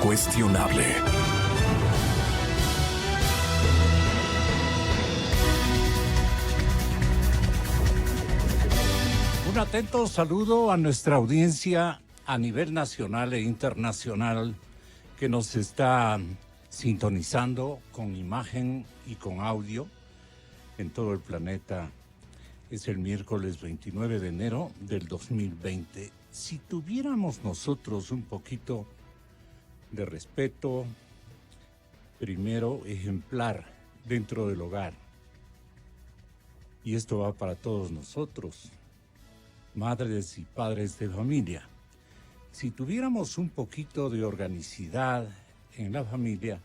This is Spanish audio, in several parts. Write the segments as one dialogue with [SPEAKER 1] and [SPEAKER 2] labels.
[SPEAKER 1] incuestionable.
[SPEAKER 2] Un atento saludo a nuestra audiencia a nivel nacional e internacional que nos está sintonizando con imagen y con audio en todo el planeta. Es el miércoles 29 de enero del 2020. Si tuviéramos nosotros un poquito de respeto, primero ejemplar dentro del hogar, y esto va para todos nosotros, madres y padres de familia. Si tuviéramos un poquito de organicidad en la familia,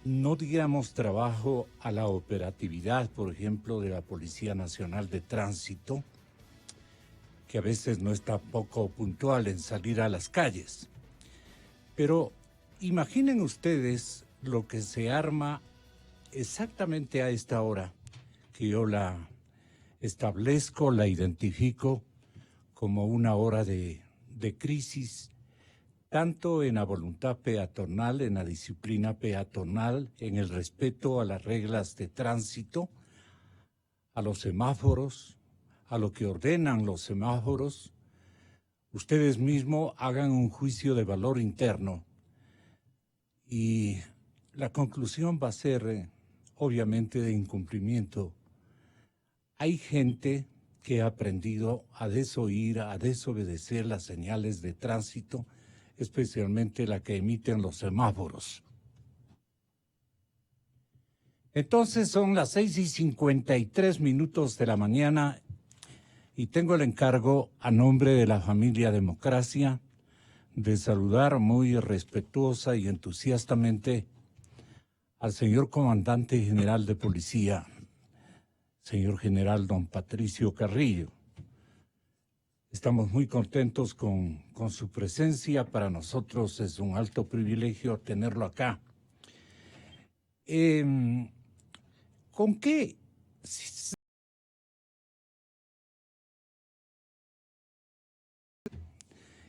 [SPEAKER 2] no diéramos trabajo a la operatividad, por ejemplo, de la Policía Nacional de Tránsito, que a veces no está poco puntual en salir a las calles. Pero imaginen ustedes lo que se arma exactamente a esta hora, que yo la establezco, la identifico como una hora de crisis, tanto en la voluntad peatonal, en la disciplina peatonal, en el respeto a las reglas de tránsito, a los semáforos, a lo que ordenan los semáforos. Ustedes mismos hagan un juicio de valor interno y la conclusión va a ser, obviamente, de incumplimiento. Hay gente que ha aprendido a desoír, a desobedecer las señales de tránsito, especialmente la que emiten los semáforos. Entonces son las 6:53 de la mañana y tengo el encargo, a nombre de la familia Democracia, de saludar muy respetuosa y entusiastamente al señor Comandante General de Policía, señor General don Patricio Carrillo. Estamos muy contentos con su presencia. Para nosotros es un alto privilegio tenerlo acá. ¿Con qué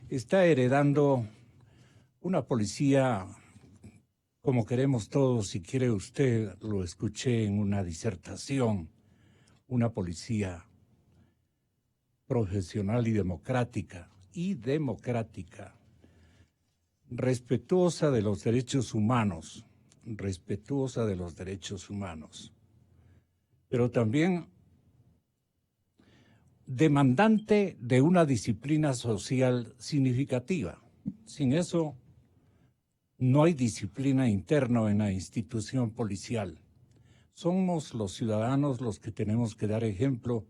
[SPEAKER 2] está heredando una policía como queremos todos? Si quiere usted, lo escuché en una disertación, una policía profesional y democrática, respetuosa de los derechos humanos, pero también demandante de una disciplina social significativa. Sin eso, no hay disciplina interna en la institución policial. Somos los ciudadanos los que tenemos que dar ejemplo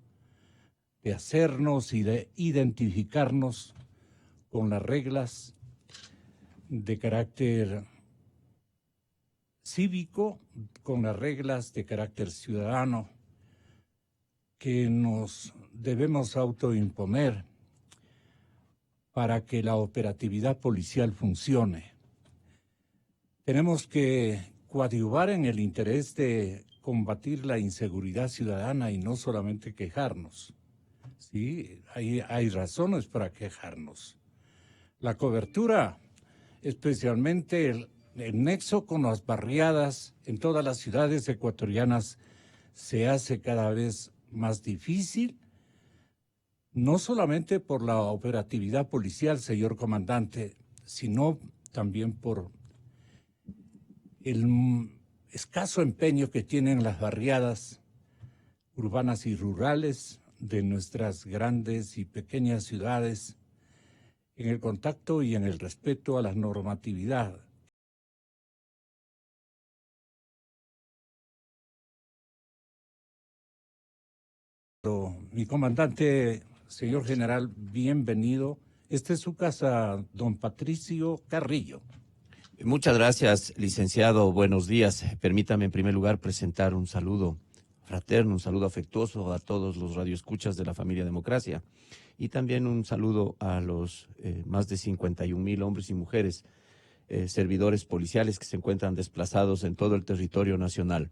[SPEAKER 2] de hacernos y de identificarnos con las reglas de carácter cívico, con las reglas de carácter ciudadano que nos debemos autoimponer para que la operatividad policial funcione. Tenemos que coadyuvar en el interés de combatir la inseguridad ciudadana y no solamente quejarnos. Sí, hay razones para quejarnos. La cobertura, especialmente el nexo con las barriadas en todas las ciudades ecuatorianas, se hace cada vez más difícil, no solamente por la operatividad policial, señor comandante, sino también por el escaso empeño que tienen las barriadas urbanas y rurales de nuestras grandes y pequeñas ciudades en el contacto y en el respeto a la normatividad. Mi comandante, señor general, bienvenido. Esta es su casa, don Patricio Carrillo.
[SPEAKER 3] Muchas gracias, licenciado. Buenos días. Permítame en primer lugar presentar un saludo fraterno, un saludo afectuoso a todos los radioescuchas de la familia Democracia y también un saludo a los más de 51,000 hombres y mujeres servidores policiales que se encuentran desplazados en todo el territorio nacional.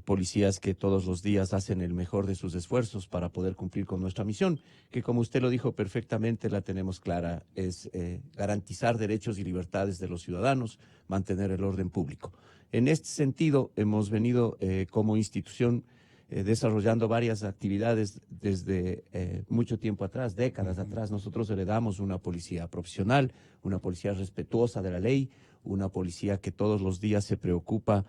[SPEAKER 3] policías que todos los días hacen el mejor de sus esfuerzos para poder cumplir con nuestra misión, que como usted lo dijo perfectamente, la tenemos clara, es garantizar derechos y libertades de los ciudadanos, mantener el orden público. En este sentido, hemos venido como institución desarrollando varias actividades desde mucho tiempo atrás, décadas atrás. Nosotros heredamos una policía profesional, una policía respetuosa de la ley, una policía que todos los días se preocupa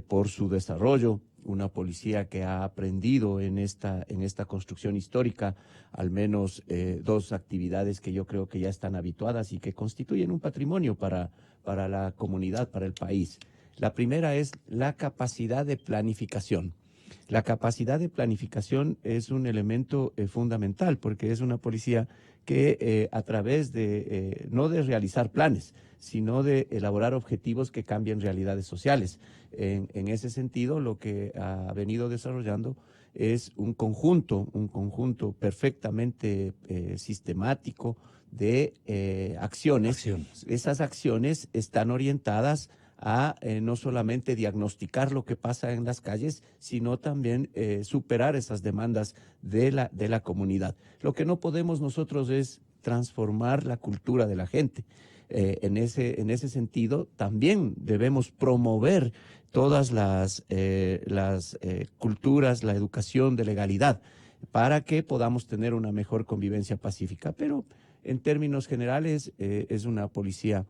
[SPEAKER 3] por su desarrollo, una policía que ha aprendido en esta construcción histórica al menos dos actividades que yo creo que ya están habituadas y que constituyen un patrimonio para la comunidad, para el país. La primera es la capacidad de planificación. La capacidad de planificación es un elemento fundamental porque es una policía que a través de, no de realizar planes, sino de elaborar objetivos que cambien realidades sociales. En ese sentido, lo que ha venido desarrollando es un conjunto perfectamente sistemático de acciones. Esas acciones están orientadas a no solamente diagnosticar lo que pasa en las calles, sino también superar esas demandas de la comunidad. Lo que no podemos nosotros es transformar la cultura de la gente. En ese sentido, también debemos promover todas las culturas, la educación de legalidad, para que podamos tener una mejor convivencia pacífica. Pero en términos generales, es una policía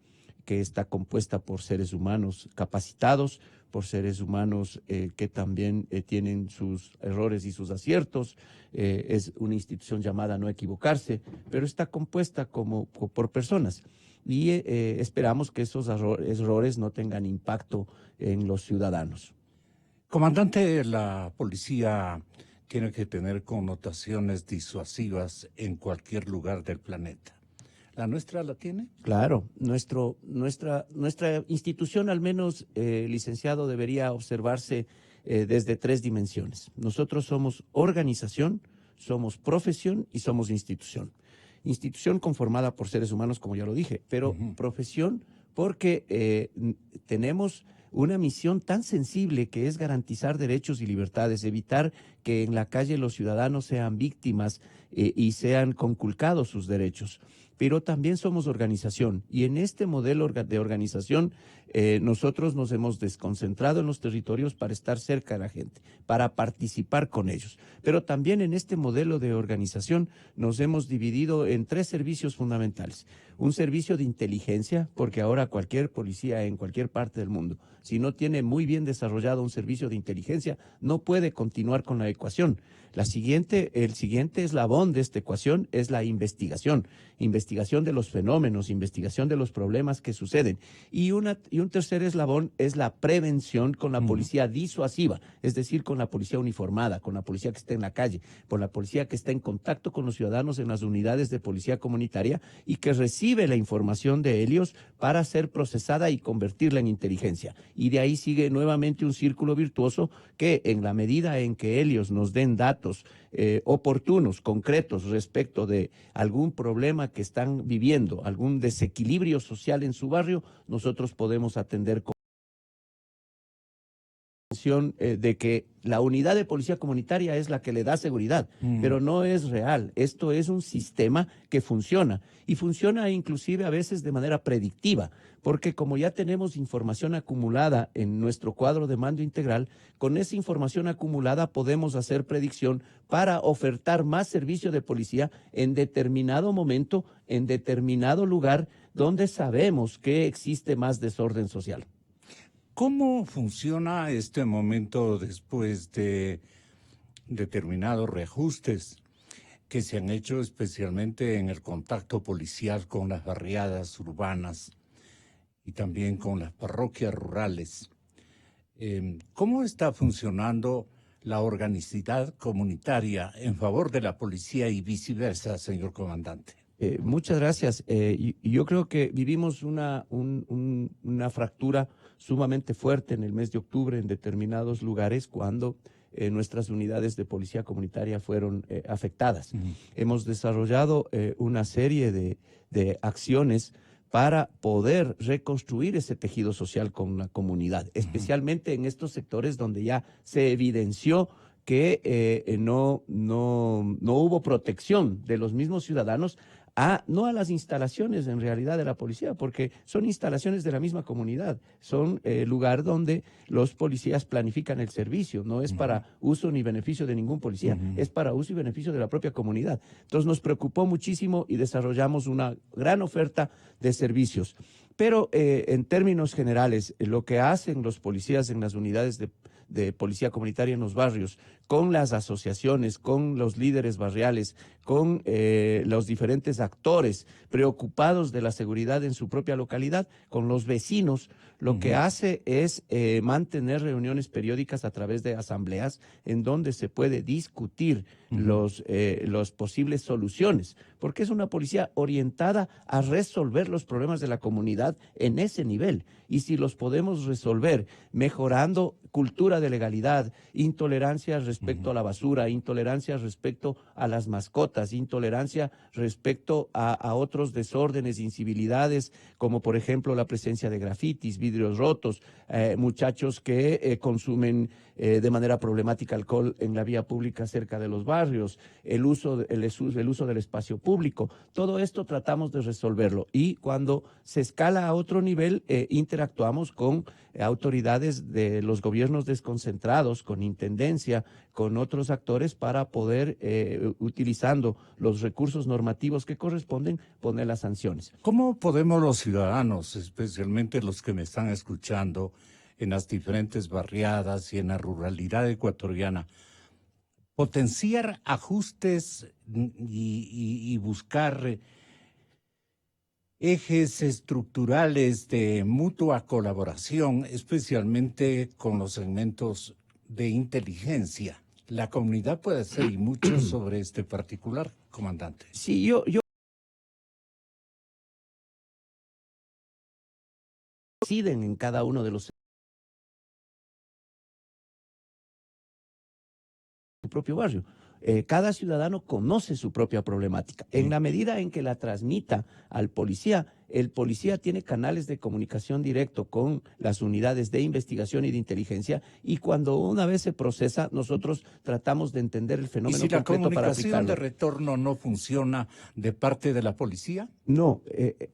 [SPEAKER 3] que está compuesta por seres humanos capacitados, por seres humanos que también tienen sus errores y sus aciertos. Es una institución llamada a no equivocarse, pero está compuesta por personas. Y esperamos que esos errores no tengan impacto en los ciudadanos.
[SPEAKER 2] Comandante, la policía tiene que tener connotaciones disuasivas en cualquier lugar del planeta. ¿La nuestra la tiene?
[SPEAKER 3] Claro, nuestra institución, al menos, licenciado, debería observarse desde tres dimensiones. Nosotros somos organización, somos profesión y somos institución. Institución conformada por seres humanos, como ya lo dije, pero profesión porque tenemos una misión tan sensible que es garantizar derechos y libertades, evitar que en la calle los ciudadanos sean víctimas y sean conculcados sus derechos. Pero también somos organización y en este modelo de organización nosotros nos hemos desconcentrado en los territorios para estar cerca de la gente, para participar con ellos. Pero también en este modelo de organización nos hemos dividido en tres servicios fundamentales. Un servicio de inteligencia, porque ahora cualquier policía en cualquier parte del mundo, si no tiene muy bien desarrollado un servicio de inteligencia, no puede continuar con la ecuación. El siguiente eslabón de esta ecuación es la investigación de los fenómenos, investigación de los problemas que suceden. Y un tercer eslabón es la prevención con la policía disuasiva, es decir, con la policía uniformada, con la policía que está en la calle, con la policía que está en contacto con los ciudadanos en las unidades de policía comunitaria y que recibe la información de ellos para ser procesada y convertirla en inteligencia. Y de ahí sigue nuevamente un círculo virtuoso que en la medida en que ellos nos den datos oportunos, concretos respecto de algún problema que están viviendo, algún desequilibrio social en su barrio, nosotros podemos atender con de que la unidad de policía comunitaria es la que le da seguridad, pero no es real. Esto es un sistema que funciona y funciona inclusive a veces de manera predictiva, porque como ya tenemos información acumulada en nuestro cuadro de mando integral, con esa información acumulada podemos hacer predicción para ofertar más servicio de policía en determinado momento, en determinado lugar, donde sabemos que existe más desorden social.
[SPEAKER 2] ¿Cómo funciona este momento después de determinados reajustes que se han hecho especialmente en el contacto policial con las barriadas urbanas y también con las parroquias rurales? ¿Cómo está funcionando la organicidad comunitaria en favor de la policía y viceversa, señor comandante?
[SPEAKER 3] Muchas gracias. Yo creo que vivimos una fractura sumamente fuerte en el mes de octubre en determinados lugares cuando nuestras unidades de policía comunitaria fueron afectadas. Hemos desarrollado una serie de acciones para poder reconstruir ese tejido social con la comunidad, especialmente en estos sectores donde ya se evidenció que no hubo protección de los mismos ciudadanos, no a las instalaciones en realidad de la policía, porque son instalaciones de la misma comunidad, son lugar donde los policías planifican el servicio, no es para uso ni beneficio de ningún policía, es para uso y beneficio de la propia comunidad. Entonces nos preocupó muchísimo y desarrollamos una gran oferta de servicios. Pero en términos generales, lo que hacen los policías en las unidades de policía comunitaria en los barrios, con las asociaciones, con los líderes barriales, con los diferentes actores preocupados de la seguridad en su propia localidad, con los vecinos, lo que hace es mantener reuniones periódicas a través de asambleas en donde se puede discutir los posibles soluciones, porque es una policía orientada a resolver los problemas de la comunidad en ese nivel. Y si los podemos resolver mejorando cultura de legalidad, intolerancia respecto a la basura, intolerancia respecto a las mascotas, intolerancia respecto a otros desórdenes, incivilidades, como por ejemplo la presencia de grafitis, vidrios rotos, muchachos que consumen de manera problemática alcohol en la vía pública cerca de los barrios, el uso del espacio público. Todo esto tratamos de resolverlo y cuando se escala a otro nivel interactuamos con autoridades de los gobiernos desconcentrados, con intendencia, con otros actores para poder, utilizando los recursos normativos que corresponden, poner las sanciones.
[SPEAKER 2] ¿Cómo podemos los ciudadanos, especialmente los que me están escuchando en las diferentes barriadas y en la ruralidad ecuatoriana, potenciar ajustes y buscar ejes estructurales de mutua colaboración, especialmente con los segmentos de inteligencia? La comunidad puede hacer y mucho sobre este particular, comandante.
[SPEAKER 3] Sí, yo deciden en cada uno de los su propio barrio. Cada ciudadano conoce su propia problemática. En la medida en que la transmita al policía, el policía tiene canales de comunicación directo con las unidades de investigación y de inteligencia y cuando una vez se procesa, nosotros tratamos de entender el fenómeno completo para aplicarlo.
[SPEAKER 2] ¿Y si la comunicación de retorno no funciona de parte de la policía?
[SPEAKER 3] No,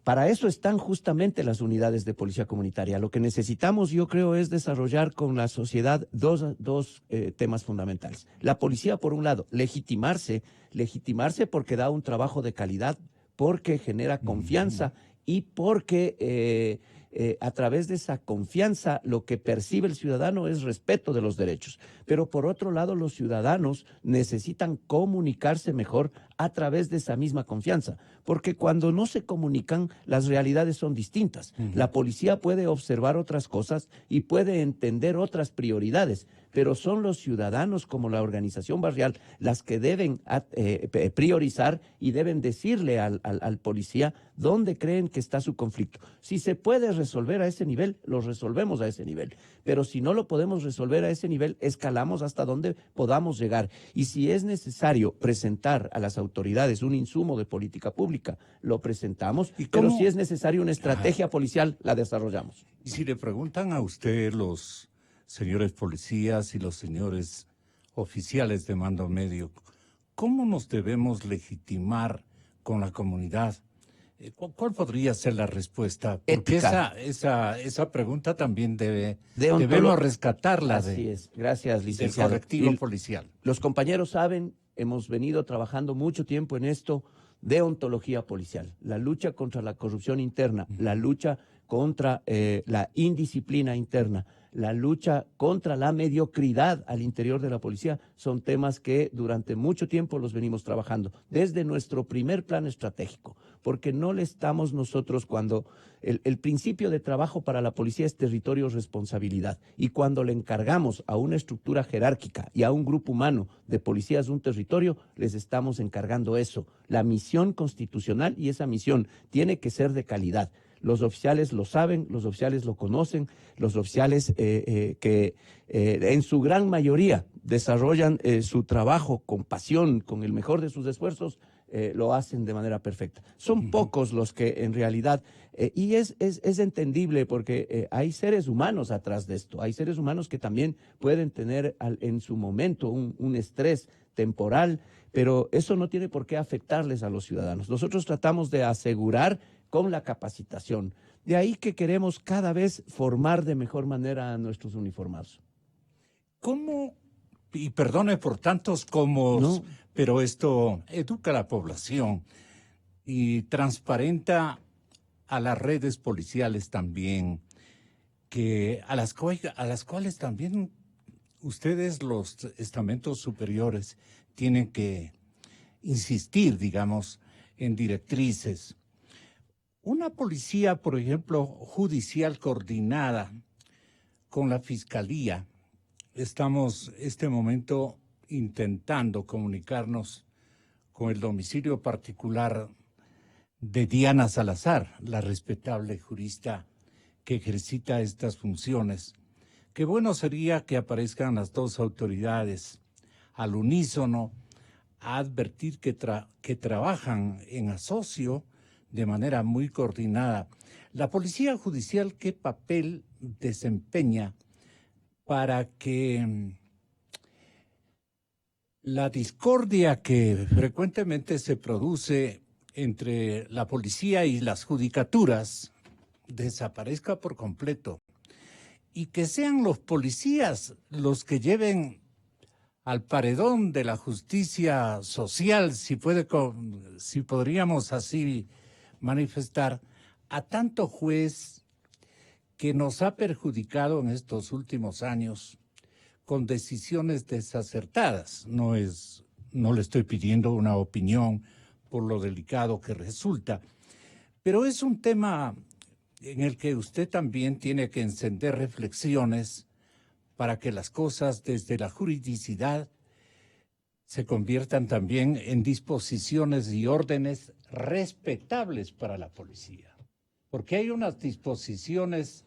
[SPEAKER 3] para eso están justamente las unidades de policía comunitaria. Lo que necesitamos, yo creo, es desarrollar con la sociedad dos temas fundamentales. La policía, por un lado, legitimarse porque da un trabajo de calidad, porque genera confianza y porque a través de esa confianza lo que percibe el ciudadano es respeto de los derechos. Pero por otro lado, los ciudadanos necesitan comunicarse mejor a través de esa misma confianza, porque cuando no se comunican, las realidades son distintas. La policía puede observar otras cosas y puede entender otras prioridades, pero son los ciudadanos como la organización barrial las que deben priorizar y deben decirle al policía dónde creen que está su conflicto. Si se puede resolver a ese nivel, lo resolvemos a ese nivel, pero si no lo podemos resolver a ese nivel, escalamos hasta donde podamos llegar. Y si es necesario presentar a las autoridades un insumo de política pública, lo presentamos, pero si es necesario una estrategia policial, la desarrollamos.
[SPEAKER 2] Y si le preguntan a usted los señores policías y los señores oficiales de mando medio, ¿cómo nos debemos legitimar con la comunidad? ¿Cuál podría ser la respuesta? Porque esa pregunta también debemos rescatarla.
[SPEAKER 3] Así es. Gracias, licenciado.
[SPEAKER 2] Del correctivo policial.
[SPEAKER 3] Los compañeros saben, hemos venido trabajando mucho tiempo en esto, deontología policial, la lucha contra la corrupción interna, la lucha contra la indisciplina interna, la lucha contra la mediocridad al interior de la policía, son temas que durante mucho tiempo los venimos trabajando, desde nuestro primer plan estratégico, porque no le estamos nosotros cuando el principio de trabajo para la policía es territorio responsabilidad, y cuando le encargamos a una estructura jerárquica y a un grupo humano de policías de un territorio, les estamos encargando eso, la misión constitucional, y esa misión tiene que ser de calidad. Los oficiales lo saben, los oficiales lo conocen, los oficiales que en su gran mayoría desarrollan su trabajo con pasión, con el mejor de sus esfuerzos, lo hacen de manera perfecta. Son pocos los que en realidad, y es entendible porque hay seres humanos atrás de esto, hay seres humanos que también pueden tener en su momento un estrés temporal, pero eso no tiene por qué afectarles a los ciudadanos. Nosotros tratamos de asegurar con la capacitación. De ahí que queremos cada vez formar de mejor manera a nuestros uniformados.
[SPEAKER 2] ¿Cómo, y perdone por tantos como,
[SPEAKER 3] No.
[SPEAKER 2] pero esto educa a la población y transparenta a las redes policiales también, que a las cuales también ustedes, los estamentos superiores, tienen que insistir, digamos, en directrices? Una policía, por ejemplo, judicial coordinada con la fiscalía. Estamos este momento intentando comunicarnos con el domicilio particular de Diana Salazar, la respetable jurista que ejercita estas funciones. Qué bueno sería que aparezcan las dos autoridades al unísono a advertir que trabajan en asocio de manera muy coordinada. La Policía Judicial, ¿qué papel desempeña para que la discordia que frecuentemente se produce entre la policía y las judicaturas desaparezca por completo y que sean los policías los que lleven al paredón de la justicia social, si podríamos así manifestar, a tanto juez que nos ha perjudicado en estos últimos años con decisiones desacertadas? No le estoy pidiendo una opinión por lo delicado que resulta, pero es un tema en el que usted también tiene que encender reflexiones para que las cosas desde la juridicidad se conviertan también en disposiciones y órdenes respetables para la policía. Porque hay unas disposiciones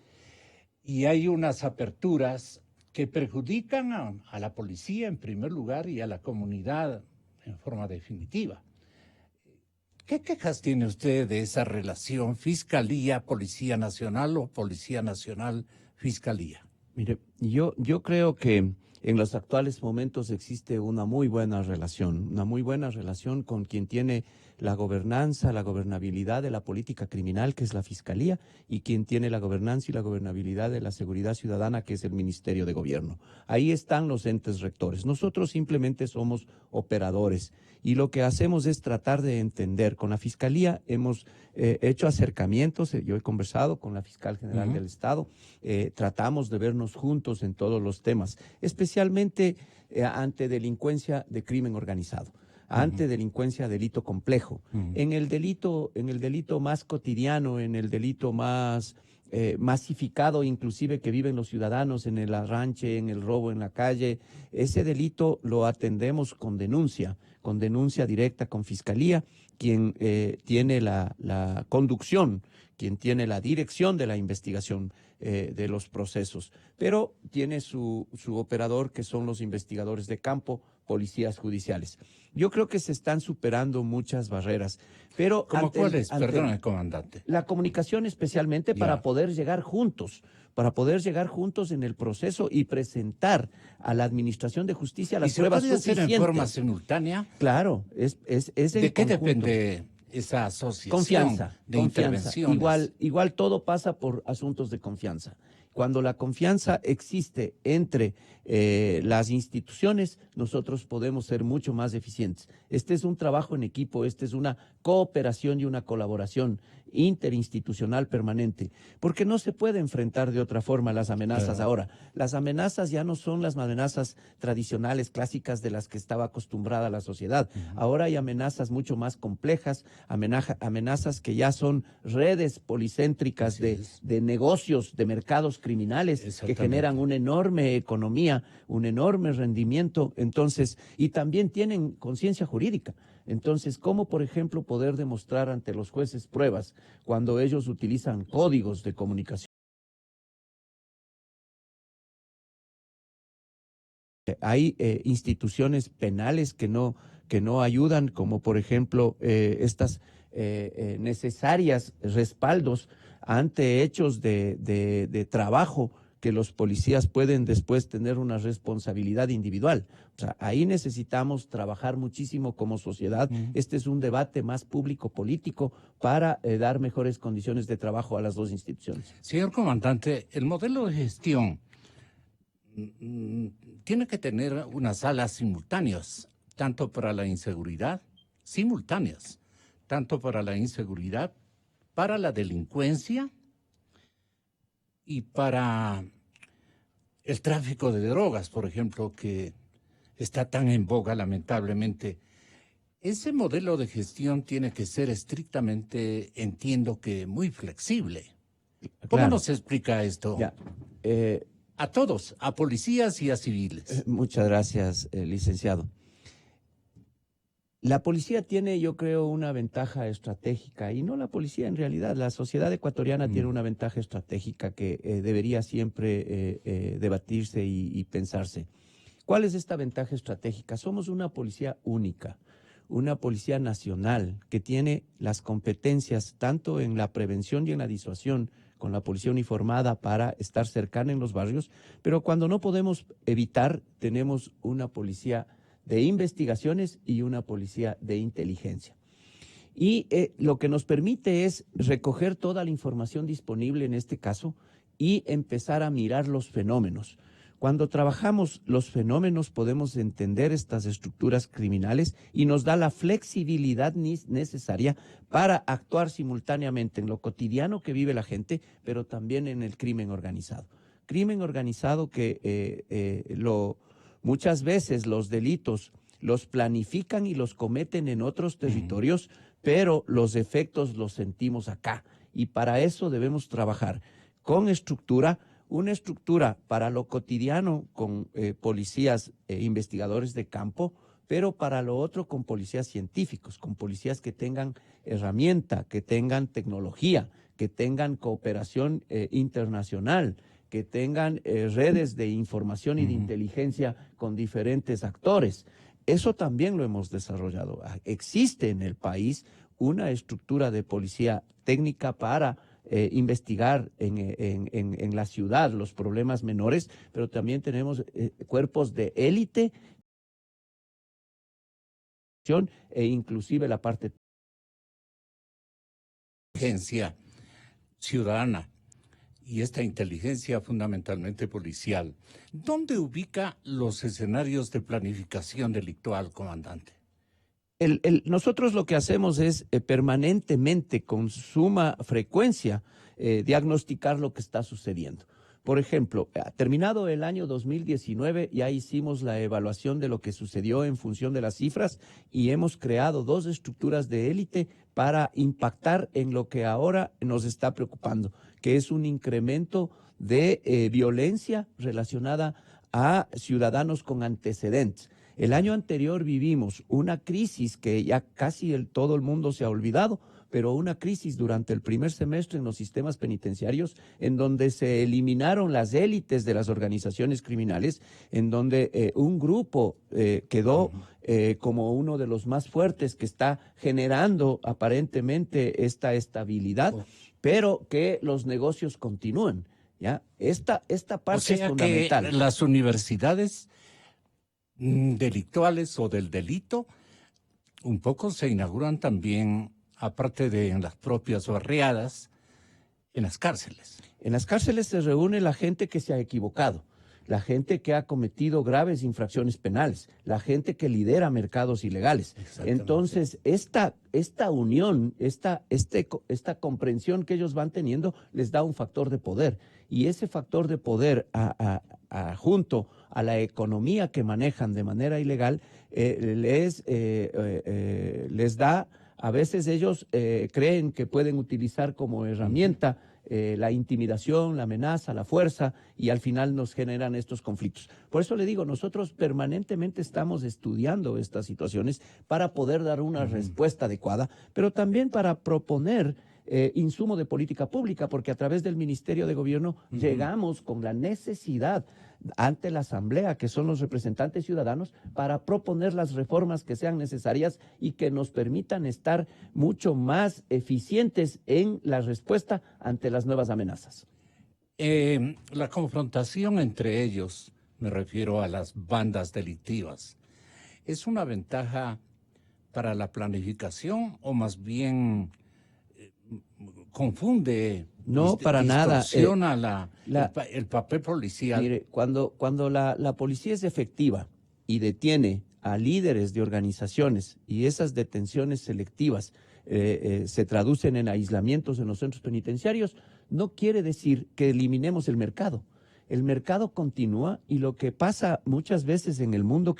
[SPEAKER 2] y hay unas aperturas que perjudican a la policía en primer lugar y a la comunidad en forma definitiva. ¿Qué quejas tiene usted de esa relación Fiscalía-Policía Nacional o Policía Nacional-Fiscalía?
[SPEAKER 3] Mire, yo creo que en los actuales momentos existe una muy buena relación con quien tiene la gobernanza, la gobernabilidad de la política criminal, que es la Fiscalía, y quien tiene la gobernanza y la gobernabilidad de la seguridad ciudadana, que es el Ministerio de Gobierno. Ahí están los entes rectores. Nosotros simplemente somos operadores y lo que hacemos es tratar de entender. Con la Fiscalía hemos hecho acercamientos, yo he conversado con la Fiscal General del Estado, tratamos de vernos juntos en todos los temas, especialmente ante delincuencia de crimen organizado, ante delincuencia, delito complejo. En el delito más cotidiano, en el delito más masificado, inclusive que viven los ciudadanos en el arranche, en el robo en la calle, ese delito lo atendemos con denuncia directa con Fiscalía, quien tiene la conducción, quien tiene la dirección de la investigación de los procesos, pero tiene su operador, que son los investigadores de campo, policías judiciales. Yo creo que se están superando muchas barreras, pero
[SPEAKER 2] ¿Cómo cuáles? Perdón, comandante.
[SPEAKER 3] La comunicación, especialmente para poder llegar juntos en el proceso y presentar a la Administración de Justicia las pruebas suficientes.
[SPEAKER 2] ¿Y se puede hacer en forma simultánea?
[SPEAKER 3] Claro, es
[SPEAKER 2] ¿De qué depende esa asociación de intervenciones?
[SPEAKER 3] Igual todo pasa por asuntos de confianza. Cuando la confianza existe entre las instituciones, nosotros podemos ser mucho más eficientes. Este es un trabajo en equipo, este es una cooperación y una colaboración interinstitucional permanente, porque no se puede enfrentar de otra forma las amenazas ahora. Las amenazas ya no son las amenazas tradicionales, clásicas, de las que estaba acostumbrada la sociedad. Ahora hay amenazas mucho más complejas, amenazas que ya son redes policéntricas de negocios, de mercados criminales que generan una enorme economía, un enorme rendimiento, entonces, y también tienen conciencia jurídica. Entonces, ¿cómo, por ejemplo, poder demostrar ante los jueces pruebas cuando ellos utilizan códigos de comunicación? Hay instituciones penales que que no ayudan, como por ejemplo estas necesarias respaldos ante hechos de trabajo que los policías pueden después tener una responsabilidad individual. O sea, ahí necesitamos trabajar muchísimo como sociedad. Este es un debate más público-político para dar mejores condiciones de trabajo a las dos instituciones.
[SPEAKER 2] Señor comandante, el modelo de gestión tiene que tener unas salas simultáneas, tanto para la inseguridad, para la delincuencia y para el tráfico de drogas, por ejemplo, que está tan en boga, lamentablemente. Ese modelo de gestión tiene que ser estrictamente, entiendo que muy flexible. ¿Cómo nos explica esto?
[SPEAKER 3] Ya,
[SPEAKER 2] a todos, a policías y a civiles.
[SPEAKER 3] Muchas gracias, licenciado. La policía tiene, yo creo, una ventaja estratégica, y no la policía en realidad, la sociedad ecuatoriana tiene una ventaja estratégica que debería siempre debatirse y pensarse. ¿Cuál es esta ventaja estratégica? Somos una policía única, una policía nacional que tiene las competencias tanto en la prevención y en la disuasión con la policía uniformada para estar cercana en los barrios, pero cuando no podemos evitar, tenemos una policía de investigaciones y una policía de inteligencia. Y lo que nos permite es recoger toda la información disponible en este caso y empezar a mirar los fenómenos. Cuando trabajamos los fenómenos podemos entender estas estructuras criminales y nos da la flexibilidad necesaria para actuar simultáneamente en lo cotidiano que vive la gente, pero también en el crimen organizado. Crimen organizado que muchas veces los delitos los planifican y los cometen en otros territorios, pero los efectos los sentimos acá. Y para eso debemos trabajar con estructura, una estructura para lo cotidiano con policías e investigadores de campo, pero para lo otro con policías científicos, con policías que tengan herramienta, que tengan tecnología, que tengan cooperación internacional, que tengan redes de información y de inteligencia con diferentes actores. Eso también lo hemos desarrollado. Existe en el país una estructura de policía técnica para investigar en la ciudad los problemas menores, pero también tenemos cuerpos de élite e inclusive la parte
[SPEAKER 2] inteligencia ciudadana y esta inteligencia fundamentalmente policial. ¿Dónde ubica los escenarios de planificación delictual, comandante?
[SPEAKER 3] Nosotros lo que hacemos es permanentemente, con suma frecuencia, diagnosticar lo que está sucediendo. Por ejemplo, terminado el año 2019, ya hicimos la evaluación de lo que sucedió en función de las cifras y hemos creado 2 estructuras de élite para impactar en lo que ahora nos está preocupando, que es un incremento de violencia relacionada a ciudadanos con antecedentes. El año anterior vivimos una crisis que ya casi todo el mundo se ha olvidado, pero una crisis durante el primer semestre en los sistemas penitenciarios, en donde se eliminaron las élites de las organizaciones criminales, en donde un grupo quedó como uno de los más fuertes que está generando aparentemente esta estabilidad, pero que los negocios continúan. ¿Ya? Esta parte es fundamental.
[SPEAKER 2] Que las universidades delictuales o del delito un poco se inauguran también, aparte de en las propias barriadas, en las cárceles.
[SPEAKER 3] En las cárceles se reúne la gente que se ha equivocado, la gente que ha cometido graves infracciones penales, la gente que lidera mercados ilegales. Entonces, esta unión, esta comprensión que ellos van teniendo les da un factor de poder. Y ese factor de poder, junto a la economía que manejan de manera ilegal, les da, a veces ellos creen que pueden utilizar como herramienta la intimidación, la amenaza, la fuerza, y al final nos generan estos conflictos. Por eso le digo, nosotros permanentemente estamos estudiando estas situaciones para poder dar una respuesta adecuada, pero también para proponer insumo de política pública, porque a través del Ministerio de Gobierno llegamos con la necesidad ante la Asamblea, que son los representantes ciudadanos, para proponer las reformas que sean necesarias y que nos permitan estar mucho más eficientes en la respuesta ante las nuevas amenazas.
[SPEAKER 2] La confrontación entre ellos, me refiero a las bandas delictivas, ¿es una ventaja para la planificación o más bien confunde,
[SPEAKER 3] No, para nada.
[SPEAKER 2] distorsiona el papel policial?
[SPEAKER 3] Mire, cuando la policía es efectiva y detiene a líderes de organizaciones y esas detenciones selectivas se traducen en aislamientos en los centros penitenciarios, no quiere decir que eliminemos el mercado. El mercado continúa y lo que pasa muchas veces en el mundo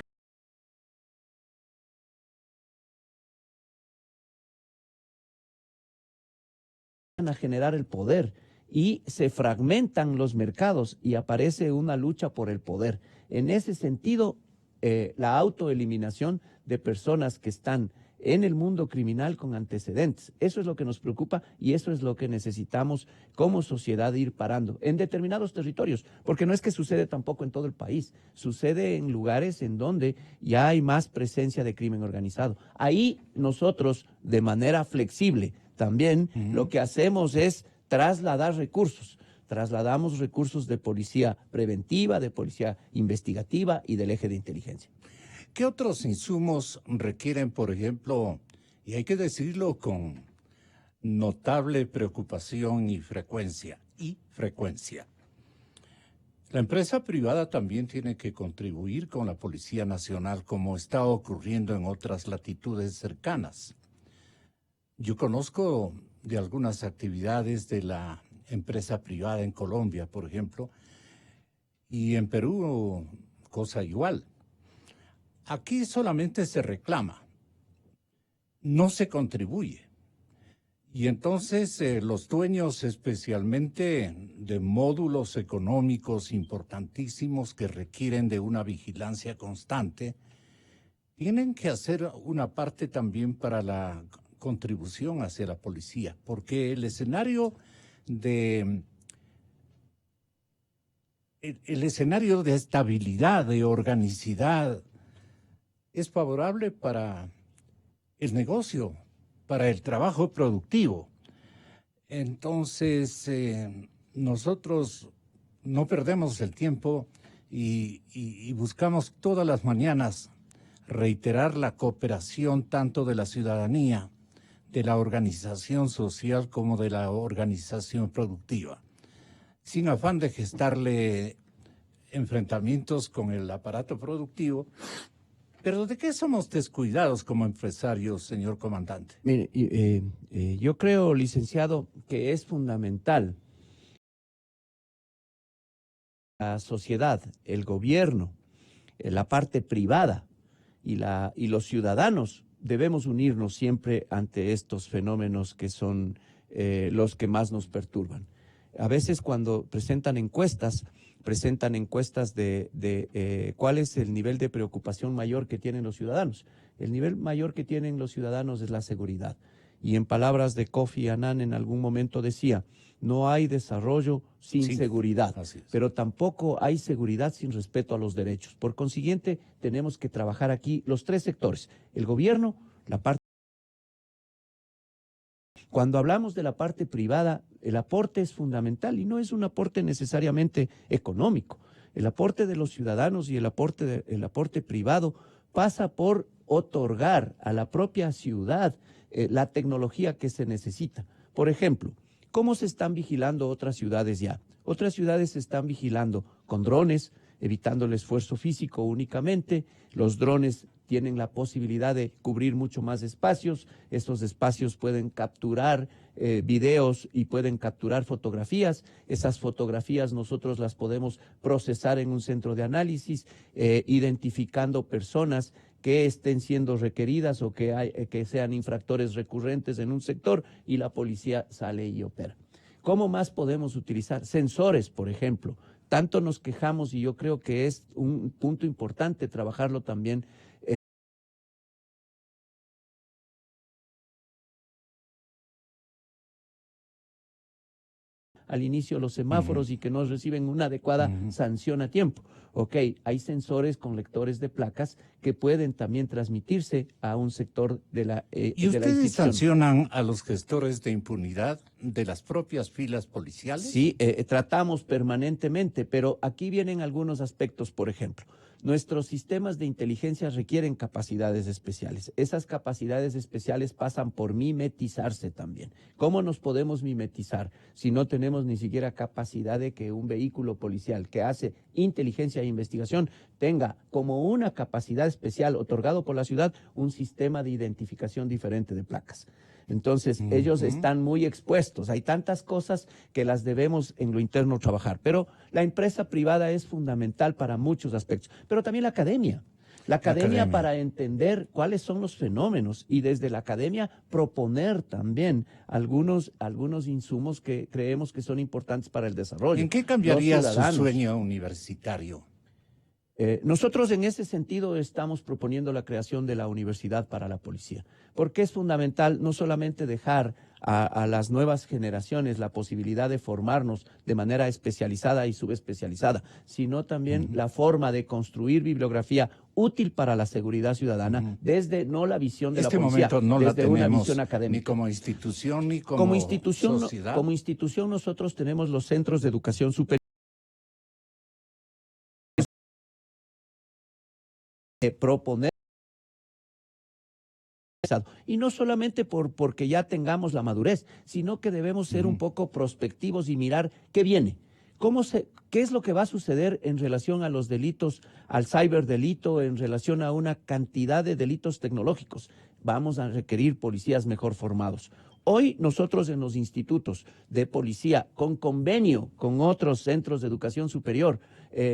[SPEAKER 3] a generar el poder y se fragmentan los mercados y aparece una lucha por el poder. En ese sentido, la autoeliminación de personas que están en el mundo criminal con antecedentes, eso es lo que nos preocupa y eso es lo que necesitamos como sociedad ir parando en determinados territorios, porque no es que sucede tampoco en todo el país, sucede en lugares en donde ya hay más presencia de crimen organizado. Ahí nosotros, de manera flexible, también lo que hacemos es trasladar recursos. Trasladamos recursos de policía preventiva, de policía investigativa y del eje de inteligencia.
[SPEAKER 2] ¿Qué otros insumos requieren, por ejemplo, y hay que decirlo con notable preocupación y frecuencia? La empresa privada también tiene que contribuir con la Policía Nacional, como está ocurriendo en otras latitudes cercanas. Yo conozco de algunas actividades de la empresa privada en Colombia, por ejemplo, y en Perú, cosa igual. Aquí solamente se reclama, no se contribuye. Y entonces los dueños, especialmente de módulos económicos importantísimos que requieren de una vigilancia constante, tienen que hacer una parte también para la contribución hacia la policía, porque el escenario de estabilidad, de organicidad, es favorable para el negocio, para el trabajo productivo. Entonces, nosotros no perdemos el tiempo y buscamos todas las mañanas reiterar la cooperación tanto de la ciudadanía, de la organización social como de la organización productiva, sin afán de gestarle enfrentamientos con el aparato productivo. Pero ¿de qué somos descuidados como empresarios, señor comandante?
[SPEAKER 3] Mire, yo creo, licenciado, que es fundamental la sociedad, el gobierno, la parte privada y los ciudadanos debemos unirnos siempre ante estos fenómenos que son los que más nos perturban. A veces cuando presentan encuestas de cuál es el nivel de preocupación mayor que tienen los ciudadanos. El nivel mayor que tienen los ciudadanos es la seguridad. Y en palabras de Kofi Annan en algún momento decía, no hay desarrollo sin seguridad, pero tampoco hay seguridad sin respeto a los derechos. Por consiguiente, tenemos que trabajar aquí los tres sectores, el gobierno, la parte... Cuando hablamos de la parte privada, el aporte es fundamental y no es un aporte necesariamente económico. El aporte de los ciudadanos y el aporte privado pasa por otorgar a la propia ciudad la tecnología que se necesita. Por ejemplo, ¿cómo se están vigilando otras ciudades ya? Otras ciudades se están vigilando con drones, evitando el esfuerzo físico únicamente. Los drones tienen la posibilidad de cubrir mucho más espacios. Estos espacios pueden capturar videos y pueden capturar fotografías. Esas fotografías nosotros las podemos procesar en un centro de análisis, identificando personas que estén siendo requeridas o que sean infractores recurrentes en un sector y la policía sale y opera. ¿Cómo más podemos utilizar? Sensores, por ejemplo. Tanto nos quejamos y yo creo que es un punto importante trabajarlo también al inicio los semáforos y que no reciben una adecuada sanción a tiempo. Ok, hay sensores con lectores de placas que pueden también transmitirse a un sector de la
[SPEAKER 2] ¿Y
[SPEAKER 3] de la
[SPEAKER 2] ustedes
[SPEAKER 3] institución.
[SPEAKER 2] sancionan a los gestores de impunidad de las propias filas policiales?
[SPEAKER 3] Sí, tratamos permanentemente, pero aquí vienen algunos aspectos, por ejemplo. Nuestros sistemas de inteligencia requieren capacidades especiales. Esas capacidades especiales pasan por mimetizarse también. ¿Cómo nos podemos mimetizar si no tenemos ni siquiera capacidad de que un vehículo policial que hace inteligencia e investigación tenga como una capacidad especial otorgado por la ciudad un sistema de identificación diferente de placas? Entonces, ellos están muy expuestos. Hay tantas cosas que las debemos en lo interno trabajar. Pero la empresa privada es fundamental para muchos aspectos. Pero también la academia. La academia para entender cuáles son los fenómenos y desde la academia proponer también algunos insumos que creemos que son importantes para el desarrollo.
[SPEAKER 2] ¿En qué cambiaría su sueño universitario?
[SPEAKER 3] Nosotros en ese sentido estamos proponiendo la creación de la Universidad para la Policía, porque es fundamental no solamente dejar a las nuevas generaciones la posibilidad de formarnos de manera especializada y subespecializada, sino también la forma de construir bibliografía útil para la seguridad ciudadana desde no la visión de la policía,
[SPEAKER 2] momento no
[SPEAKER 3] desde
[SPEAKER 2] la
[SPEAKER 3] una
[SPEAKER 2] tenemos,
[SPEAKER 3] visión académica.
[SPEAKER 2] ni como institución ni como sociedad.
[SPEAKER 3] Como institución nosotros tenemos los centros de educación superior. Proponer y no solamente porque ya tengamos la madurez, sino que debemos ser un poco prospectivos y mirar qué viene. ¿Qué es lo que va a suceder en relación a los delitos, al ciberdelito, en relación a una cantidad de delitos tecnológicos? Vamos a requerir policías mejor formados. Hoy nosotros en los institutos de policía, con convenio con otros centros de educación superior,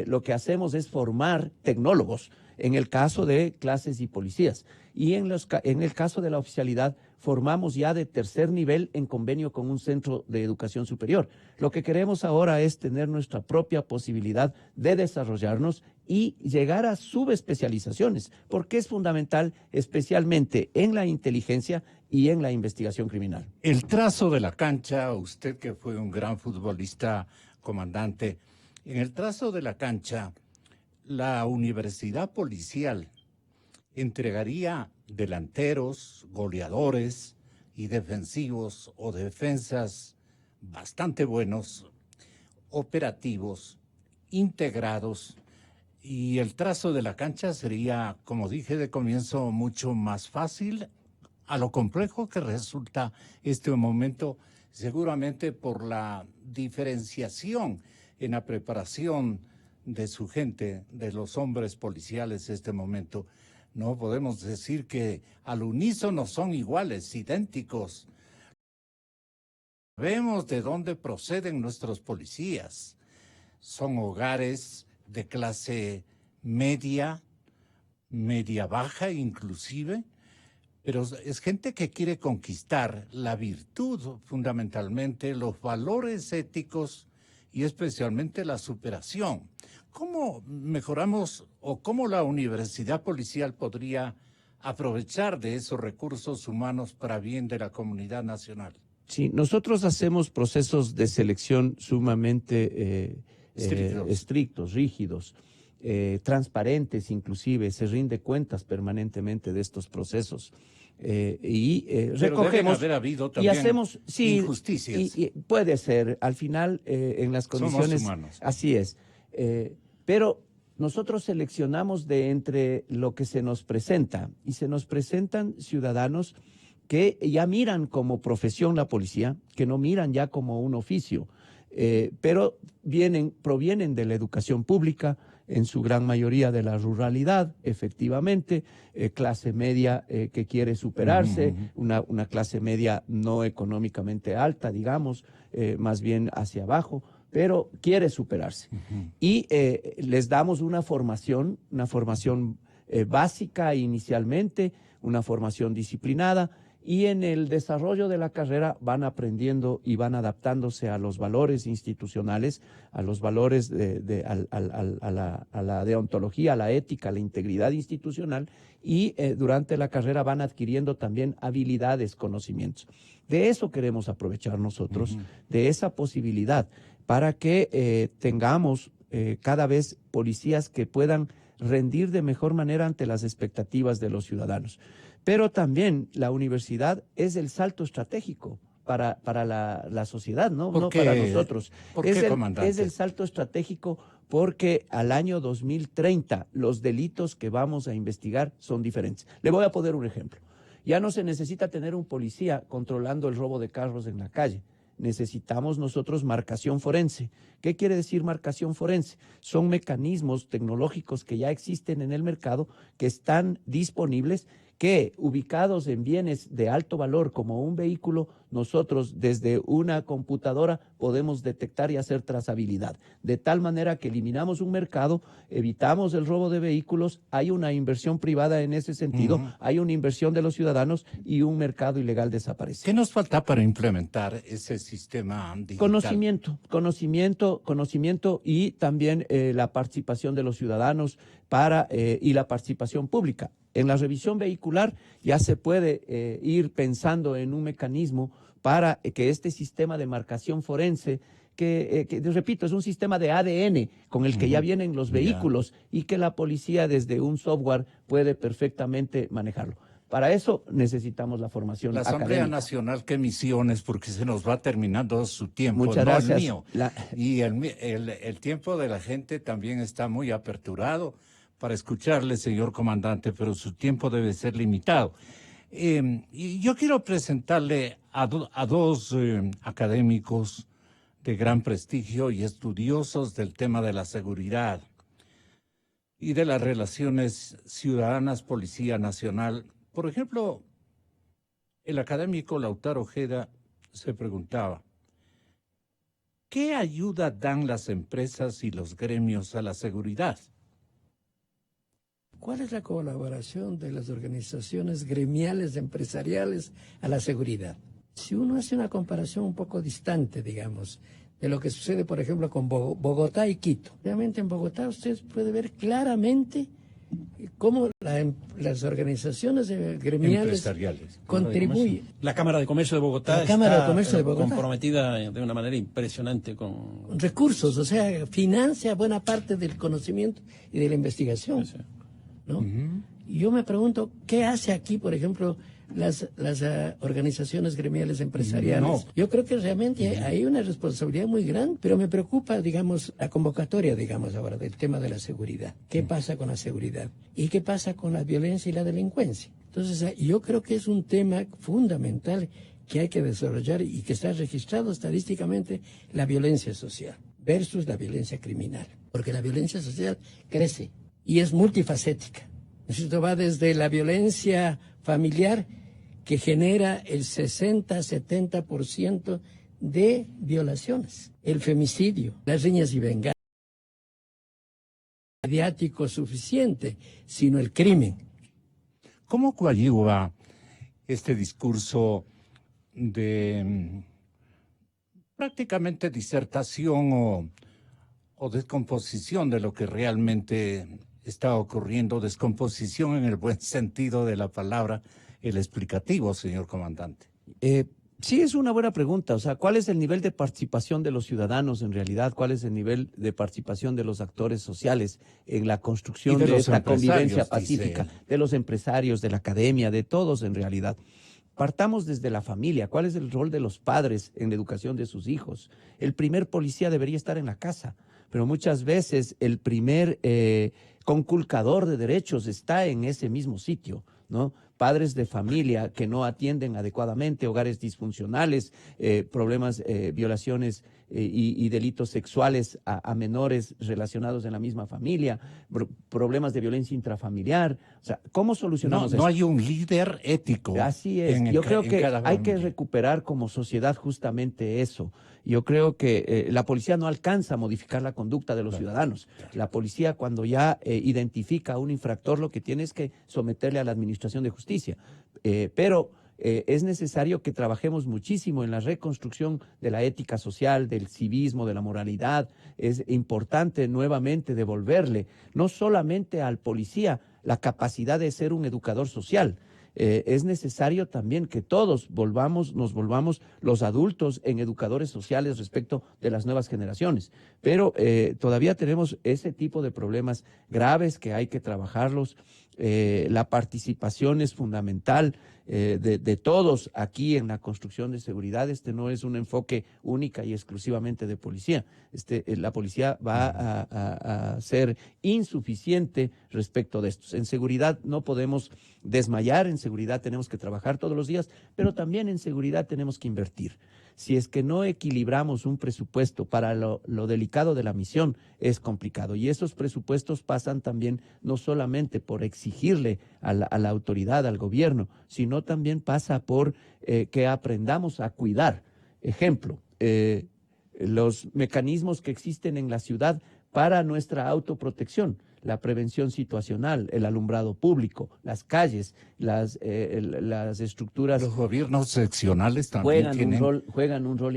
[SPEAKER 3] lo que hacemos es formar tecnólogos en el caso de clases y policías. Y en el caso de la oficialidad, formamos ya de tercer nivel en convenio con un centro de educación superior. Lo que queremos ahora es tener nuestra propia posibilidad de desarrollarnos y llegar a subespecializaciones, porque es fundamental especialmente en la inteligencia y en la investigación criminal.
[SPEAKER 2] El trazo de la cancha, usted que fue un gran futbolista, comandante, en el trazo de la cancha, la universidad policial entregaría delanteros, goleadores y defensivos o defensas bastante buenos, operativos, integrados, y el trazo de la cancha sería, como dije de comienzo, mucho más fácil a lo complejo que resulta este momento, seguramente por la diferenciación en la preparación de su gente, de los hombres policiales este momento. No podemos decir que al unísono son iguales, idénticos. Vemos de dónde proceden nuestros policías. Son hogares de clase media, media baja inclusive, pero es gente que quiere conquistar la virtud fundamentalmente, los valores éticos y especialmente la superación. ¿Cómo mejoramos o cómo la universidad policial podría aprovechar de esos recursos humanos para bien de la comunidad nacional?
[SPEAKER 3] Sí, nosotros hacemos procesos de selección sumamente estrictos, rígidos, transparentes inclusive, se rinde cuentas permanentemente de estos procesos. Recogemos
[SPEAKER 2] haber habido también
[SPEAKER 3] y hacemos
[SPEAKER 2] injusticias.
[SPEAKER 3] Y puede ser, al final en las condiciones.
[SPEAKER 2] Somos humanos.
[SPEAKER 3] Así es. Pero nosotros seleccionamos de entre lo que se nos presenta y se nos presentan ciudadanos que ya miran como profesión la policía, que no miran ya como un oficio, pero provienen de la educación pública, en su gran mayoría de la ruralidad, efectivamente, clase media que quiere superarse, una clase media no económicamente alta, digamos, más bien hacia abajo, pero quiere superarse. Y les damos una formación básica inicialmente, una formación disciplinada, y en el desarrollo de la carrera van aprendiendo y van adaptándose a los valores institucionales, a los valores a la deontología, a la ética, a la integridad institucional, y durante la carrera van adquiriendo también habilidades, conocimientos. De eso queremos aprovechar nosotros, de esa posibilidad, para que tengamos cada vez policías que puedan rendir de mejor manera ante las expectativas de los ciudadanos. Pero también la universidad es el salto estratégico para la sociedad, ¿no? No para nosotros.
[SPEAKER 2] ¿Por qué, comandante?
[SPEAKER 3] Es el salto estratégico porque al año 2030 los delitos que vamos a investigar son diferentes. Le voy a poner un ejemplo. Ya no se necesita tener un policía controlando el robo de carros en la calle. Necesitamos nosotros marcación forense. ¿Qué quiere decir marcación forense? Son mecanismos tecnológicos que ya existen en el mercado, que están disponibles, que ubicados en bienes de alto valor como un vehículo, nosotros desde una computadora podemos detectar y hacer trazabilidad. De tal manera que eliminamos un mercado, evitamos el robo de vehículos, hay una inversión privada en ese sentido, hay una inversión de los ciudadanos y un mercado ilegal desaparece.
[SPEAKER 2] ¿Qué nos falta para implementar ese sistema digital?
[SPEAKER 3] Conocimiento y también la participación de los ciudadanos y la participación pública. En la revisión vehicular ya se puede ir pensando en un mecanismo para que este sistema de marcación forense, que repito, es un sistema de ADN con el que ya vienen los vehículos y que la policía desde un software puede perfectamente manejarlo. Para eso necesitamos la formación académica.
[SPEAKER 2] La Asamblea Nacional, ¿qué misiones? Porque se nos va terminando su tiempo.
[SPEAKER 3] Muchas gracias.
[SPEAKER 2] El mío. Y el tiempo de la gente también está muy aperturado para escucharle, señor comandante, pero su tiempo debe ser limitado. Y yo quiero presentarle a dos académicos de gran prestigio y estudiosos del tema de la seguridad y de las relaciones ciudadanas-Policía Nacional. Por ejemplo, el académico Lautaro Ojeda se preguntaba, ¿qué ayuda dan las empresas y los gremios a la seguridad?
[SPEAKER 1] ¿Cuál es la colaboración de las organizaciones gremiales empresariales a la seguridad? Si uno hace una comparación un poco distante, digamos, de lo que sucede, por ejemplo, con Bogotá y Quito. Realmente en Bogotá usted puede ver claramente cómo las organizaciones gremiales contribuyen.
[SPEAKER 4] La Cámara de Comercio de Bogotá está comprometida de una manera impresionante con
[SPEAKER 1] recursos, o sea, financia buena parte del conocimiento y de la investigación. Sí. ¿No? Y yo me pregunto, ¿qué hace aquí, por ejemplo, las organizaciones gremiales empresariales? No. Yo creo que realmente hay una responsabilidad muy grande, pero me preocupa, digamos, la convocatoria, digamos, ahora del tema de la seguridad. ¿Qué pasa con la seguridad? ¿Y qué pasa con la violencia y la delincuencia? Entonces, yo creo que es un tema fundamental que hay que desarrollar y que está registrado estadísticamente, la violencia social versus la violencia criminal. Porque la violencia social crece y es multifacética. Esto va desde la violencia familiar, que genera el 60-70% de violaciones, el femicidio, las riñas y venganzas, mediático suficiente, sino el crimen.
[SPEAKER 2] ¿Cómo coadyuva este discurso de prácticamente disertación o descomposición de lo que realmente está ocurriendo, descomposición en el buen sentido de la palabra, el explicativo, señor comandante?
[SPEAKER 3] Sí, es una buena pregunta. O sea, ¿cuál es el nivel de participación de los ciudadanos en realidad? ¿Cuál es el nivel de participación de los actores sociales en la construcción de esta convivencia pacífica? De los empresarios, de la academia, de todos en realidad. Partamos desde la familia. ¿Cuál es el rol de los padres en la educación de sus hijos? El primer policía debería estar en la casa, pero muchas veces el primer conculcador de derechos está en ese mismo sitio, ¿no? Padres de familia que no atienden adecuadamente, hogares disfuncionales, problemas, violaciones y delitos sexuales a menores relacionados en la misma familia, problemas de violencia intrafamiliar. O sea, ¿cómo solucionamos eso?
[SPEAKER 2] No hay un líder ético.
[SPEAKER 3] Así es. Yo creo que hay que recuperar como sociedad justamente eso. Yo creo que la policía no alcanza a modificar la conducta de los ciudadanos. La policía, cuando ya identifica a un infractor, lo que tiene es que someterle a la administración de justicia. Pero es necesario que trabajemos muchísimo en la reconstrucción de la ética social, del civismo, de la moralidad. Es importante nuevamente devolverle, no solamente al policía, la capacidad de ser un educador social. Es necesario también que todos nos volvamos los adultos en educadores sociales respecto de las nuevas generaciones. Pero todavía tenemos ese tipo de problemas graves que hay que trabajarlos. La participación es fundamental de todos aquí en la construcción de seguridad. Este no es un enfoque única y exclusivamente de policía. La policía va a ser insuficiente respecto de estos. En seguridad no podemos desmayar, en seguridad tenemos que trabajar todos los días, pero también en seguridad tenemos que invertir. Si es que no equilibramos un presupuesto para lo delicado de la misión, es complicado. Y esos presupuestos pasan también no solamente por exigirle a la autoridad, al gobierno, sino también pasa por que aprendamos a cuidar. Ejemplo, los mecanismos que existen en la ciudad para nuestra autoprotección, la prevención situacional, el alumbrado público, las calles, las estructuras.
[SPEAKER 2] Los gobiernos seccionales también
[SPEAKER 3] juegan un rol.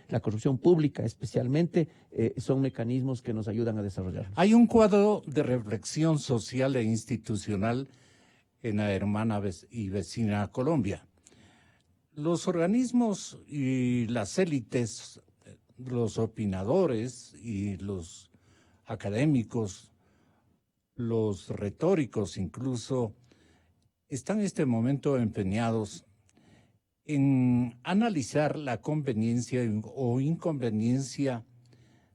[SPEAKER 3] La corrupción pública, especialmente, son mecanismos que nos ayudan a desarrollar.
[SPEAKER 2] Hay un cuadro de reflexión social e institucional en la hermana y vecina Colombia. Los organismos y las élites, los opinadores y los académicos, los retóricos incluso, están en este momento empeñados en analizar la conveniencia o inconveniencia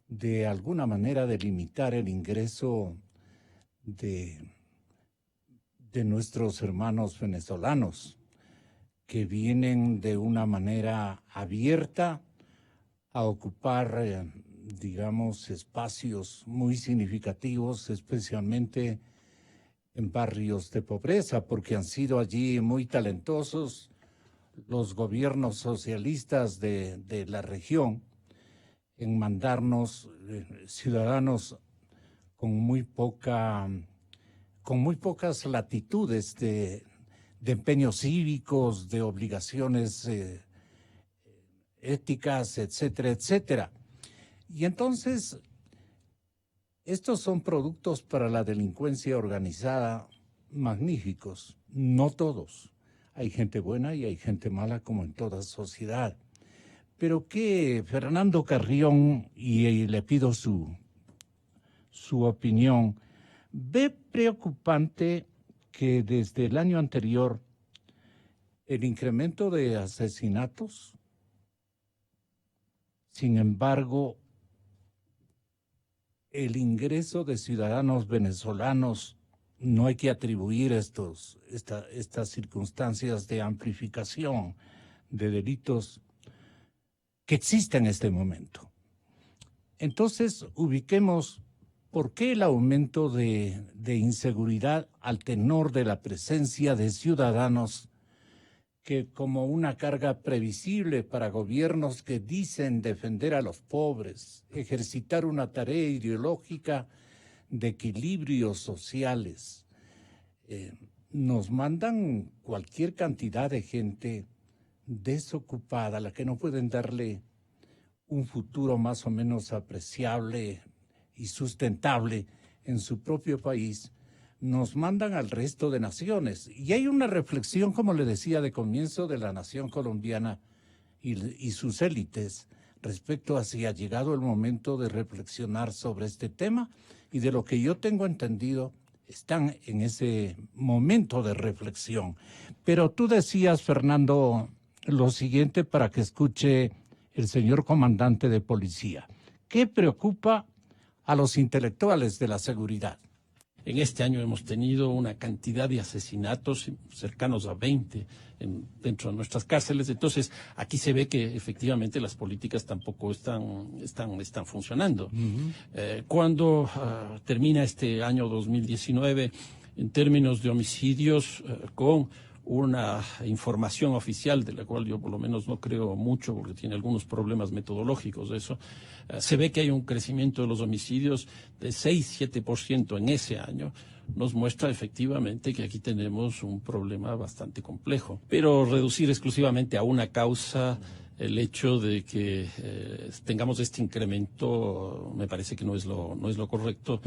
[SPEAKER 2] de alguna manera de limitar el ingreso de nuestros hermanos venezolanos, que vienen de una manera abierta a ocupar, digamos, espacios muy significativos, especialmente en barrios de pobreza, porque han sido allí muy talentosos los gobiernos socialistas de la región en mandarnos ciudadanos con muy pocas latitudes de empeños cívicos, de obligaciones éticas, etcétera, etcétera. Y entonces, estos son productos para la delincuencia organizada magníficos, no todos. Hay gente buena y hay gente mala como en toda sociedad. Pero que Fernando Carrión, y le pido su opinión, ve preocupante que desde el año anterior el incremento de asesinatos, sin embargo, el ingreso de ciudadanos venezolanos, no hay que atribuir estas circunstancias de amplificación de delitos que existen en este momento. Entonces, ubiquemos por qué el aumento de inseguridad al tenor de la presencia de ciudadanos que, como una carga previsible para gobiernos que dicen defender a los pobres, ejercitar una tarea ideológica de equilibrios sociales, nos mandan cualquier cantidad de gente desocupada, a la que no pueden darle un futuro más o menos apreciable y sustentable en su propio país, nos mandan al resto de naciones. Y hay una reflexión, como le decía, de comienzo de la nación colombiana y sus élites respecto a si ha llegado el momento de reflexionar sobre este tema, y de lo que yo tengo entendido, están en ese momento de reflexión. Pero tú decías, Fernando, lo siguiente para que escuche el señor comandante de policía. ¿Qué preocupa a los intelectuales de la seguridad?
[SPEAKER 4] En este año hemos tenido una cantidad de asesinatos cercanos a 20 dentro de nuestras cárceles. Entonces, aquí se ve que efectivamente las políticas tampoco están funcionando. Cuando termina este año 2019, en términos de homicidios, con una información oficial, de la cual yo por lo menos no creo mucho, porque tiene algunos problemas metodológicos de eso, se ve que hay un crecimiento de los homicidios de 6-7% en ese año. Nos muestra efectivamente que aquí tenemos un problema bastante complejo. Pero reducir exclusivamente a una causa el hecho de que tengamos este incremento me parece que no es lo correcto.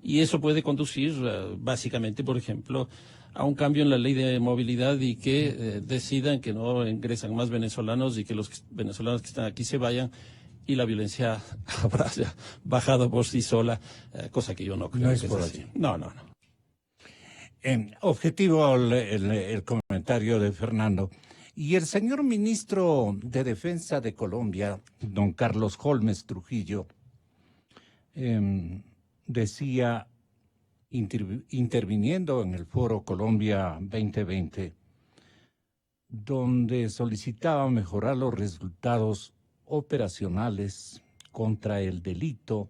[SPEAKER 4] Y eso puede conducir básicamente, por ejemplo, a un cambio en la ley de movilidad y que decidan que no ingresan más venezolanos y que los venezolanos que están aquí se vayan y la violencia habrá bajado por sí sola, cosa que yo no creo
[SPEAKER 2] No es
[SPEAKER 4] que
[SPEAKER 2] por
[SPEAKER 4] sea así.
[SPEAKER 2] allí.
[SPEAKER 4] No.
[SPEAKER 2] Objetivo el comentario de Fernando. Y el señor ministro de Defensa de Colombia, don Carlos Holmes Trujillo, decía, interviniendo en el Foro Colombia 2020, donde solicitaba mejorar los resultados operacionales contra el delito,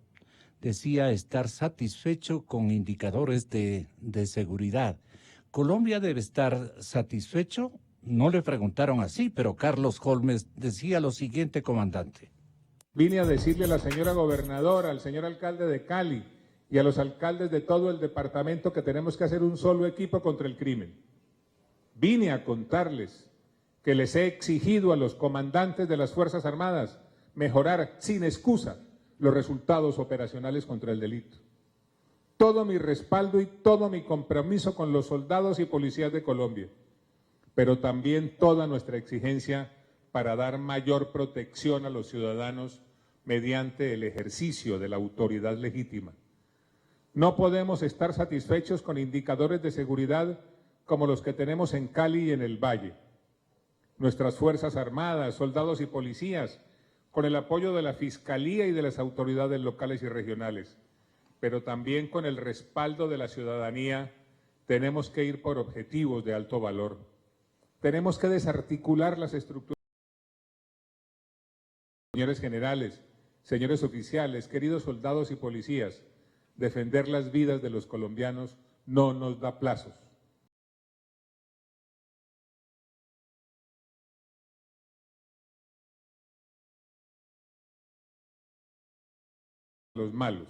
[SPEAKER 2] decía estar satisfecho con indicadores de seguridad. ¿Colombia debe estar satisfecho? No le preguntaron así, pero Carlos Holmes decía lo siguiente, comandante.
[SPEAKER 5] Vine a decirle a la señora gobernadora, al señor alcalde de Cali y a los alcaldes de todo el departamento que tenemos que hacer un solo equipo contra el crimen. Vine a contarles que les he exigido a los comandantes de las Fuerzas Armadas mejorar sin excusa los resultados operacionales contra el delito. Todo mi respaldo y todo mi compromiso con los soldados y policías de Colombia, pero también toda nuestra exigencia para dar mayor protección a los ciudadanos mediante el ejercicio de la autoridad legítima. No podemos estar satisfechos con indicadores de seguridad como los que tenemos en Cali y en el Valle. Nuestras Fuerzas Armadas, soldados y policías, con el apoyo de la Fiscalía y de las autoridades locales y regionales, pero también con el respaldo de la ciudadanía, tenemos que ir por objetivos de alto valor. Tenemos que desarticular las estructuras. Señores generales, señores oficiales, queridos soldados y policías, defender las vidas de los colombianos no nos da plazos. Los malos.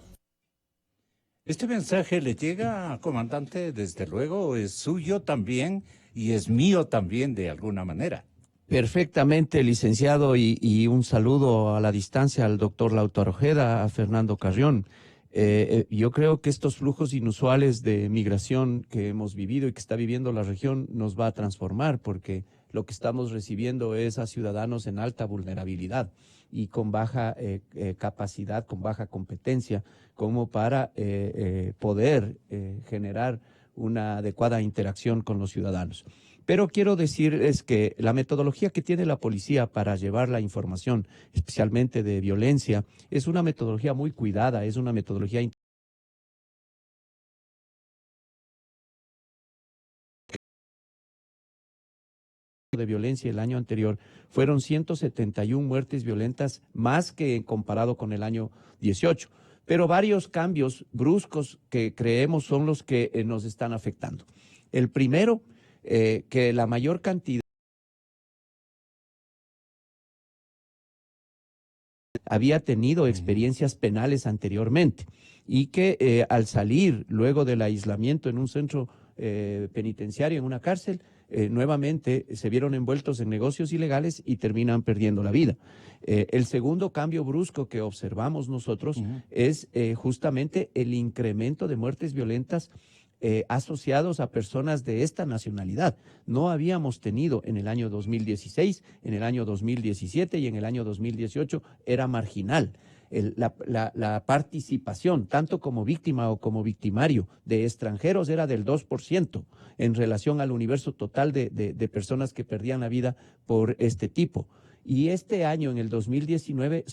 [SPEAKER 2] Este mensaje le llega, comandante, desde luego, es suyo también y es mío también de alguna manera.
[SPEAKER 3] Perfectamente, licenciado, y un saludo a la distancia al doctor Lautaro Ojeda, a Fernando Carrión. Yo creo que estos flujos inusuales de migración que hemos vivido y que está viviendo la región nos va a transformar, porque lo que estamos recibiendo es a ciudadanos en alta vulnerabilidad y con baja capacidad, con baja competencia, como para poder generar una adecuada interacción con los ciudadanos. Pero quiero decirles que la metodología que tiene la policía para llevar la información, especialmente de violencia, es una metodología muy cuidada, es una metodología de violencia. El año anterior fueron 171 muertes violentas, más que comparado con el año 18. Pero varios cambios bruscos que creemos son los que nos están afectando. El primero, que la mayor cantidad había tenido experiencias penales anteriormente y que al salir luego del aislamiento en un centro penitenciario, en una cárcel, nuevamente se vieron envueltos en negocios ilegales y terminan perdiendo la vida. El segundo cambio brusco que observamos nosotros es justamente el incremento de muertes violentas asociados a personas de esta nacionalidad. No habíamos tenido en el año 2016, en el año 2017 y en el año 2018 era marginal. La participación, tanto como víctima o como victimario de extranjeros, era del 2% en relación al universo total de personas que perdían la vida por este tipo. Y este año, en el 2019,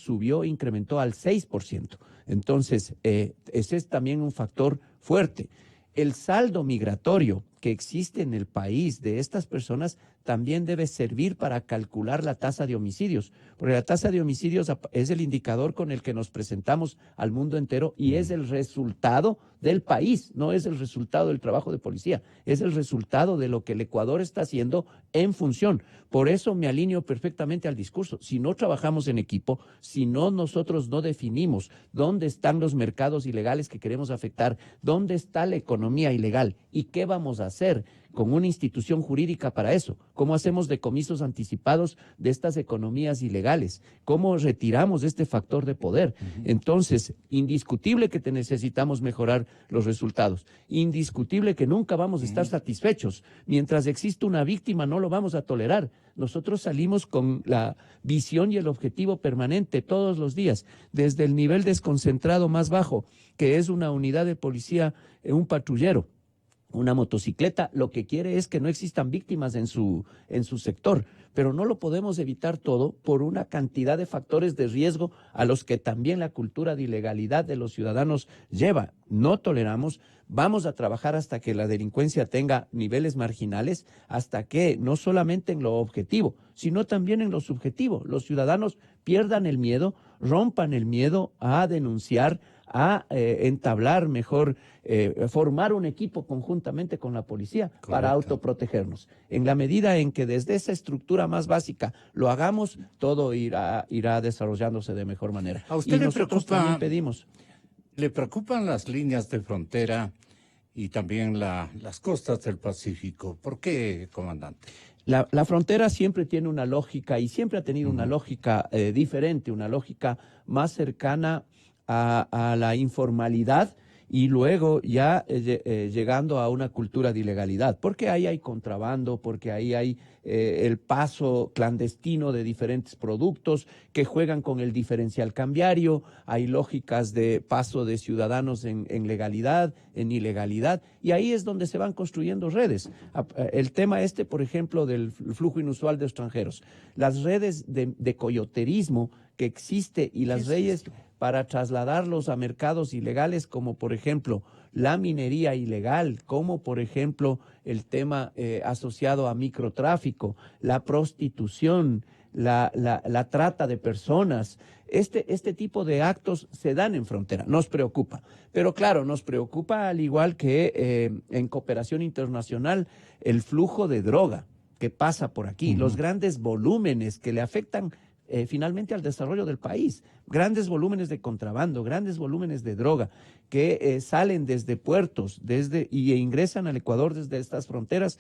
[SPEAKER 3] incrementó al 6%. Entonces, ese es también un factor fuerte. El saldo migratorio que existe en el país de estas personas también debe servir para calcular la tasa de homicidios, porque la tasa de homicidios es el indicador con el que nos presentamos al mundo entero y es el resultado del país, no es el resultado del trabajo de policía, es el resultado de lo que el Ecuador está haciendo en función. Por eso me alineo perfectamente al discurso. Si no trabajamos en equipo, si no nosotros no definimos dónde están los mercados ilegales que queremos afectar, dónde está la economía ilegal y qué vamos a hacer con una institución jurídica para eso, cómo hacemos decomisos anticipados de estas economías ilegales, cómo retiramos este factor de poder. Entonces, indiscutible que necesitamos mejorar los resultados, indiscutible que nunca vamos a estar satisfechos. Mientras exista una víctima no lo vamos a tolerar. Nosotros salimos con la visión y el objetivo permanente todos los días, desde el nivel desconcentrado más bajo, que es una unidad de policía, un patrullero, una motocicleta, lo que quiere es que no existan víctimas en su sector, pero no lo podemos evitar todo por una cantidad de factores de riesgo a los que también la cultura de ilegalidad de los ciudadanos lleva. No toleramos, vamos a trabajar hasta que la delincuencia tenga niveles marginales, hasta que no solamente en lo objetivo, sino también en lo subjetivo, los ciudadanos pierdan el miedo, rompan el miedo a denunciar, a entablar mejor, formar un equipo conjuntamente con la policía. Correcto. Para autoprotegernos. En la medida en que desde esa estructura más básica lo hagamos, todo irá desarrollándose de mejor manera.
[SPEAKER 2] ¿A usted
[SPEAKER 3] y
[SPEAKER 2] le
[SPEAKER 3] nosotros
[SPEAKER 2] preocupa,
[SPEAKER 3] también pedimos?
[SPEAKER 2] ¿Le preocupan las líneas de frontera y también las costas del Pacífico? ¿Por qué, comandante?
[SPEAKER 3] La frontera siempre tiene una lógica y siempre ha tenido una lógica diferente, una lógica más cercana a la informalidad y luego ya llegando a una cultura de ilegalidad, porque ahí hay contrabando, porque ahí hay el paso clandestino de diferentes productos que juegan con el diferencial cambiario, hay lógicas de paso de ciudadanos en legalidad, en ilegalidad, y ahí es donde se van construyendo redes. El tema por ejemplo, del flujo inusual de extranjeros, las redes de coyoterismo que existe y las redes para trasladarlos a mercados ilegales, como por ejemplo la minería ilegal, como por ejemplo el tema asociado a microtráfico, la prostitución, la trata de personas. Este tipo de actos se dan en frontera, nos preocupa. Pero claro, nos preocupa al igual que en cooperación internacional el flujo de droga que pasa por aquí, los grandes volúmenes que le afectan finalmente al desarrollo del país, grandes volúmenes de contrabando, grandes volúmenes de droga que salen desde puertos y ingresan al Ecuador desde estas fronteras,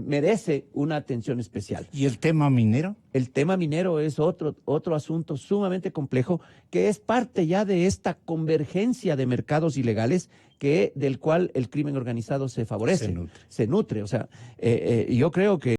[SPEAKER 3] merece una atención especial.
[SPEAKER 2] ¿Y el tema minero?
[SPEAKER 3] El tema minero es otro asunto sumamente complejo que es parte ya de esta convergencia de mercados ilegales del cual el crimen organizado se favorece, se nutre. O sea, yo creo que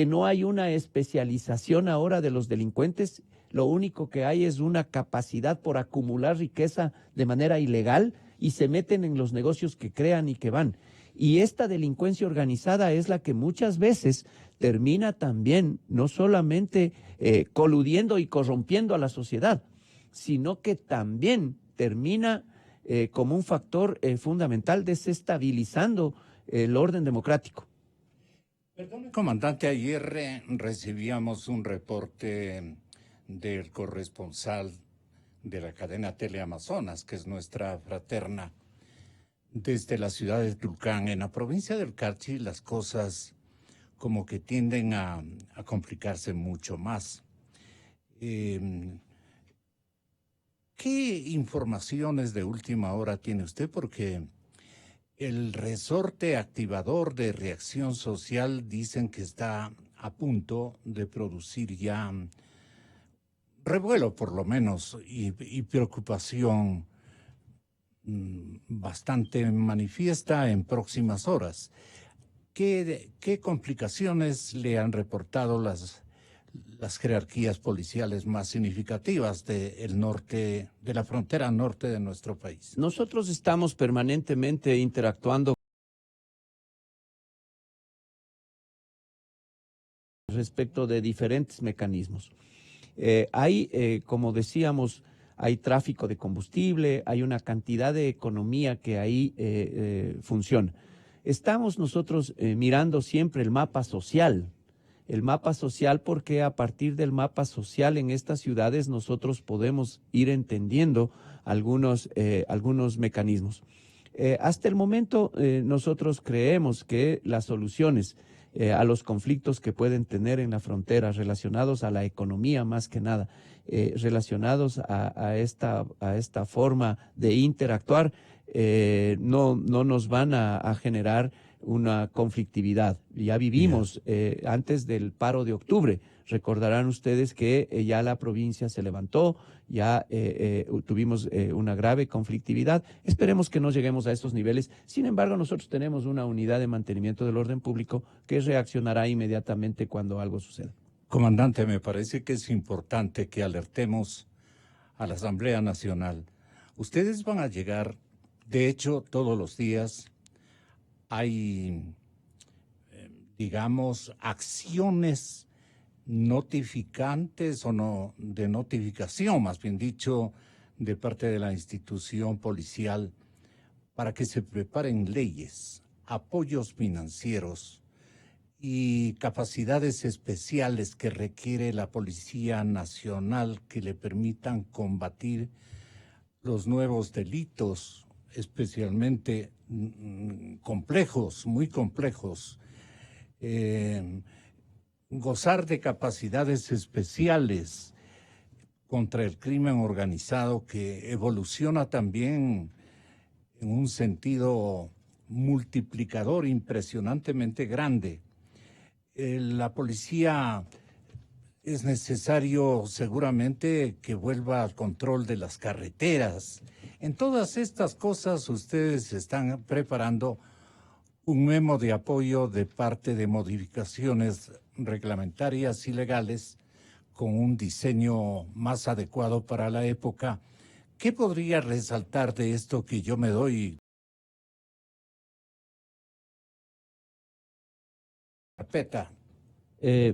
[SPEAKER 3] no hay una especialización ahora de los delincuentes, lo único que hay es una capacidad por acumular riqueza de manera ilegal y se meten en los negocios que crean y que van. Y esta delincuencia organizada es la que muchas veces termina también no solamente coludiendo y corrompiendo a la sociedad, sino que también termina como un factor fundamental desestabilizando el orden democrático.
[SPEAKER 2] Perdón, comandante, ayer recibíamos un reporte del corresponsal de la cadena Teleamazonas, que es nuestra fraterna, desde la ciudad de Tulcán. En la provincia del Carchi las cosas como que tienden a complicarse mucho más. ¿Qué informaciones de última hora tiene usted? Porque el resorte activador de reacción social dicen que está a punto de producir ya revuelo, por lo menos, y preocupación bastante manifiesta en próximas horas. ¿Qué complicaciones le han reportado las jerarquías policiales más significativas del norte, de la frontera norte de nuestro país?
[SPEAKER 3] Nosotros estamos permanentemente interactuando respecto de diferentes mecanismos. Como decíamos, hay tráfico de combustible, hay una cantidad de economía que ahí funciona. Estamos nosotros mirando siempre el mapa social porque a partir del mapa social en estas ciudades nosotros podemos ir entendiendo algunos mecanismos. Hasta el momento nosotros creemos que las soluciones a los conflictos que pueden tener en la frontera relacionados a la economía más que nada, relacionados a esta forma de interactuar, no nos van a generar una conflictividad. Ya vivimos antes del paro de octubre. Recordarán ustedes que ya la provincia se levantó, ya tuvimos una grave conflictividad. Esperemos que no lleguemos a estos niveles. Sin embargo, nosotros tenemos una unidad de mantenimiento del orden público que reaccionará inmediatamente cuando algo suceda.
[SPEAKER 2] Comandante, me parece que es importante que alertemos a la Asamblea Nacional. Ustedes van a llegar, de hecho, todos los días hay, digamos, acciones notificantes o no de notificación, más bien dicho, de parte de la institución policial para que se preparen leyes, apoyos financieros y capacidades especiales que requiere la Policía Nacional que le permitan combatir los nuevos delitos, especialmente complejos, muy complejos. Gozar de capacidades especiales contra el crimen organizado que evoluciona también en un sentido multiplicador impresionantemente grande. La policía es necesario seguramente que vuelva al control de las carreteras. En todas estas cosas ustedes están preparando un memo de apoyo de parte de modificaciones reglamentarias y legales con un diseño más adecuado para la época. ¿Qué podría resaltar de esto que yo me doy carpeta?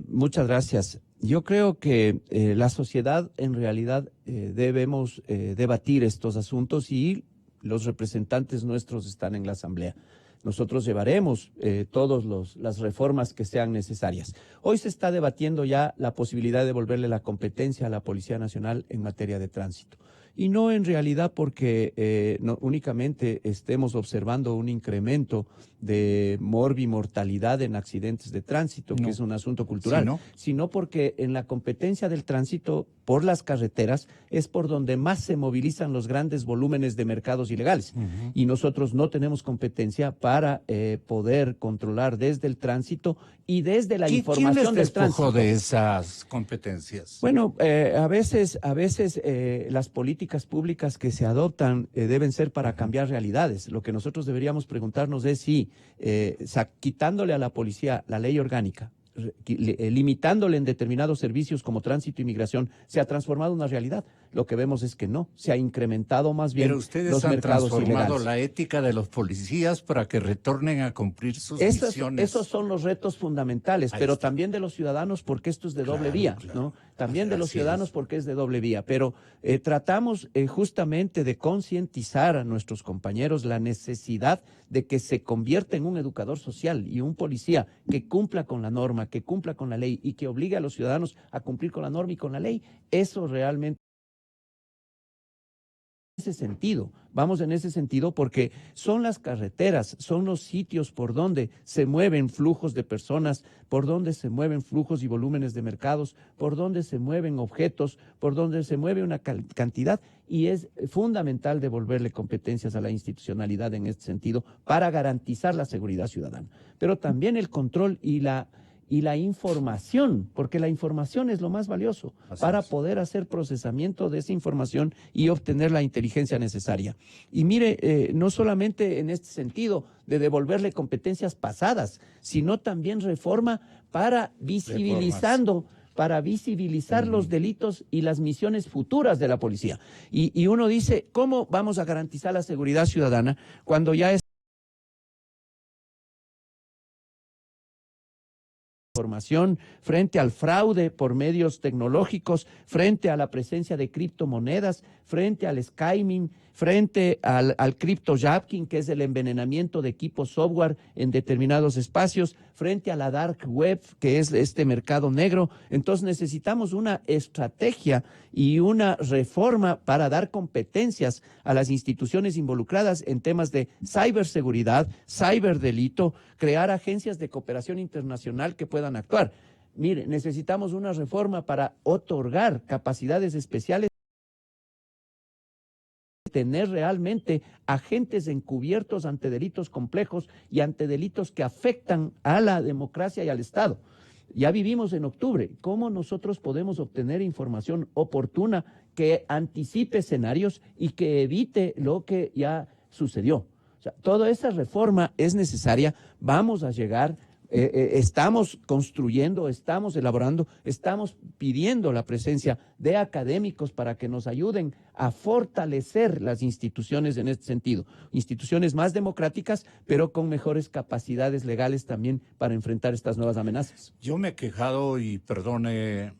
[SPEAKER 3] Muchas gracias. Yo creo que la sociedad en realidad debemos debatir estos asuntos y los representantes nuestros están en la Asamblea. Nosotros llevaremos todas las reformas que sean necesarias. Hoy se está debatiendo ya la posibilidad de devolverle la competencia a la Policía Nacional en materia de tránsito. Y no en realidad porque no únicamente estemos observando un incremento de morbimortalidad en accidentes de tránsito, que es un asunto cultural, sino porque en la competencia del tránsito por las carreteras es por donde más se movilizan los grandes volúmenes de mercados ilegales. Y nosotros no tenemos competencia para poder controlar desde el tránsito y desde la información del tránsito.
[SPEAKER 2] ¿Quién les despojó de esas competencias?
[SPEAKER 3] Bueno, a veces las políticas públicas que se adoptan deben ser para cambiar realidades. Lo que nosotros deberíamos preguntarnos es si quitándole a la policía la ley orgánica, limitándole en determinados servicios como tránsito y migración, se ha transformado en una realidad. Lo que vemos es que no, se ha incrementado más bien los mercados ilegales. Pero ustedes han transformado
[SPEAKER 2] la ética de los policías para que retornen a cumplir sus misiones.
[SPEAKER 3] Esos son los retos fundamentales, pero también de los ciudadanos, porque esto es de doble vía, ¿no? También de los ciudadanos porque es de doble vía, pero tratamos justamente de concientizar a nuestros compañeros la necesidad de que se convierta en un educador social y un policía que cumpla con la norma, que cumpla con la ley y que obligue a los ciudadanos a cumplir con la norma y con la ley. Eso realmente vamos en ese sentido porque son las carreteras, son los sitios por donde se mueven flujos de personas, por donde se mueven flujos y volúmenes de mercados, por donde se mueven objetos, por donde se mueve una cantidad, y es fundamental devolverle competencias a la institucionalidad en este sentido para garantizar la seguridad ciudadana, pero también el control y la información, porque la información es lo más valioso para poder hacer procesamiento de esa información y obtener la inteligencia necesaria. Y mire, no solamente en este sentido de devolverle competencias pasadas, sino también reforma para visibilizar los delitos y las misiones futuras de la policía. Y uno dice, ¿cómo vamos a garantizar la seguridad ciudadana cuando ya es desinformación, frente al fraude por medios tecnológicos, frente a la presencia de criptomonedas, frente al skimming, frente al cryptojacking, que es el envenenamiento de equipos software en determinados espacios, frente a la dark web, que es este mercado negro. Entonces necesitamos una estrategia y una reforma para dar competencias a las instituciones involucradas en temas de ciberseguridad, ciberdelito, crear agencias de cooperación internacional que puedan actuar. Mire, necesitamos una reforma para otorgar capacidades especiales, tener realmente agentes encubiertos ante delitos complejos y ante delitos que afectan a la democracia y al Estado. Ya vivimos en octubre. ¿Cómo nosotros podemos obtener información oportuna que anticipe escenarios y que evite lo que ya sucedió? O sea, toda esa reforma es necesaria. Vamos a llegar. Estamos construyendo, estamos elaborando, estamos pidiendo la presencia de académicos para que nos ayuden a fortalecer las instituciones en este sentido. Instituciones más democráticas, pero con mejores capacidades legales también para enfrentar estas nuevas amenazas.
[SPEAKER 2] Yo me he quejado, y perdone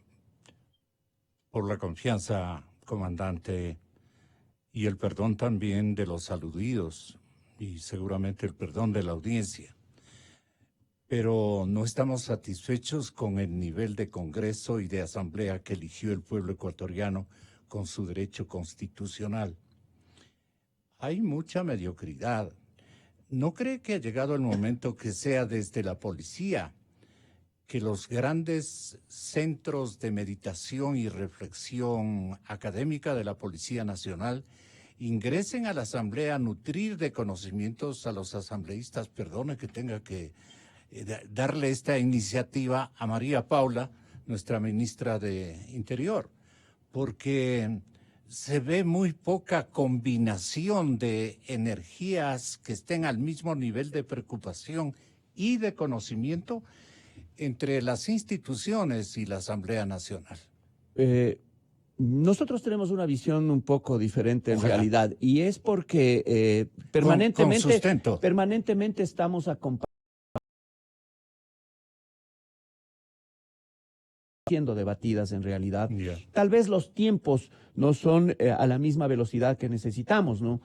[SPEAKER 2] por la confianza, comandante, y el perdón también de los aludidos, y seguramente el perdón de la audiencia. Pero no estamos satisfechos con el nivel de Congreso y de Asamblea que eligió el pueblo ecuatoriano con su derecho constitucional. Hay mucha mediocridad. ¿No cree que ha llegado el momento que sea desde la policía que los grandes centros de meditación y reflexión académica de la Policía Nacional ingresen a la Asamblea a nutrir de conocimientos a los asambleístas? Perdone que tenga que darle esta iniciativa a María Paula, nuestra ministra de Interior, porque se ve muy poca combinación de energías que estén al mismo nivel de preocupación y de conocimiento entre las instituciones y la Asamblea Nacional.
[SPEAKER 3] Nosotros tenemos una visión un poco diferente en realidad, y es porque permanentemente estamos acompañando, siendo debatidas en realidad. Tal vez los tiempos no son a la misma velocidad que necesitamos, ¿no?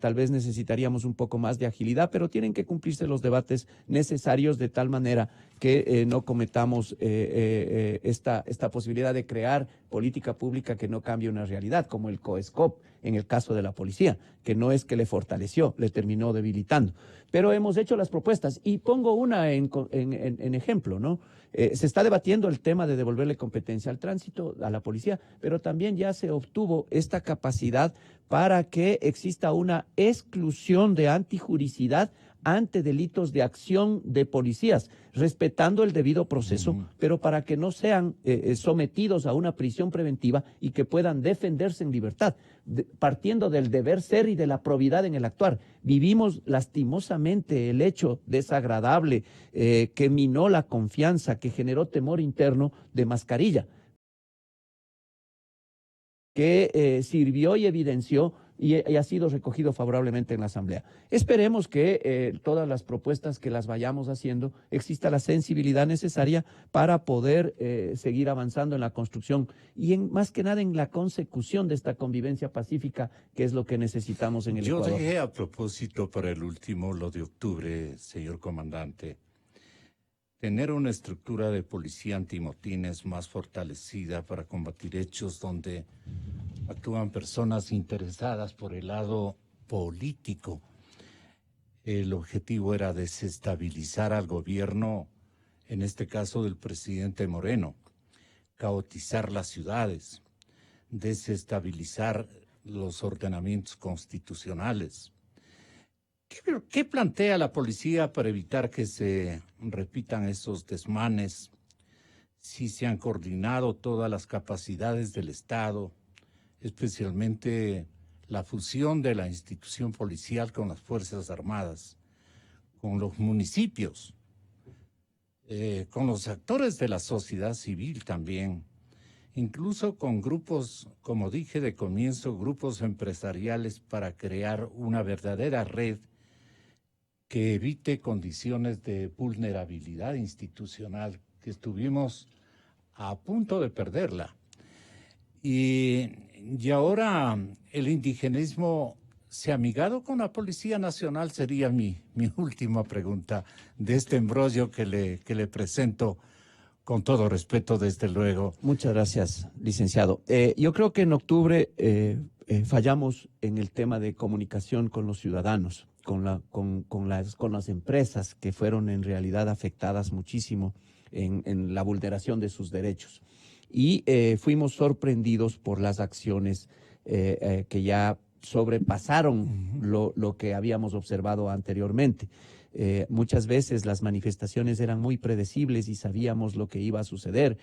[SPEAKER 3] Tal vez necesitaríamos un poco más de agilidad, pero tienen que cumplirse los debates necesarios de tal manera que no cometamos esta posibilidad de crear política pública que no cambie una realidad, como el COESCOP en el caso de la policía, que no es que le fortaleció, le terminó debilitando. Pero hemos hecho las propuestas, y pongo una en ejemplo, ¿no? Se está debatiendo el tema de devolverle competencia al tránsito, a la policía, pero también ya se obtuvo esta capacidad para que exista una exclusión de antijuricidad ante delitos de acción de policías, respetando el debido proceso, pero para que no sean sometidos a una prisión preventiva y que puedan defenderse en libertad, partiendo del deber ser y de la probidad en el actuar. Vivimos lastimosamente el hecho desagradable que minó la confianza, que generó temor interno de Mascarilla, que sirvió y evidenció y ha sido recogido favorablemente en la Asamblea. Esperemos que todas las propuestas que las vayamos haciendo exista la sensibilidad necesaria para poder seguir avanzando en la construcción y más que nada en la consecución de esta convivencia pacífica, que es lo que necesitamos en el Ecuador.
[SPEAKER 2] Yo dejé a propósito para el último lo de octubre, señor comandante. Tener una estructura de policía antimotines más fortalecida para combatir hechos donde actúan personas interesadas por el lado político. El objetivo era desestabilizar al gobierno, en este caso del presidente Moreno, caotizar las ciudades, desestabilizar los ordenamientos constitucionales. ¿Qué plantea la policía para evitar que se repitan esos desmanes? Si se han coordinado todas las capacidades del Estado, especialmente la fusión de la institución policial con las Fuerzas Armadas, con los municipios, con los actores de la sociedad civil también, incluso con grupos, como dije de comienzo, grupos empresariales para crear una verdadera red que evite condiciones de vulnerabilidad institucional que estuvimos a punto de perderla. Y ahora el indigenismo se ha amigado con la Policía Nacional, sería mi última pregunta de este embrollo que le presento con todo respeto, desde luego.
[SPEAKER 3] Muchas gracias, licenciado. Yo creo que en octubre fallamos en el tema de comunicación con los ciudadanos, con las empresas que fueron en realidad afectadas muchísimo en la vulneración de sus derechos. Y fuimos sorprendidos por las acciones que ya sobrepasaron lo que habíamos observado anteriormente. Muchas veces las manifestaciones eran muy predecibles y sabíamos lo que iba a suceder,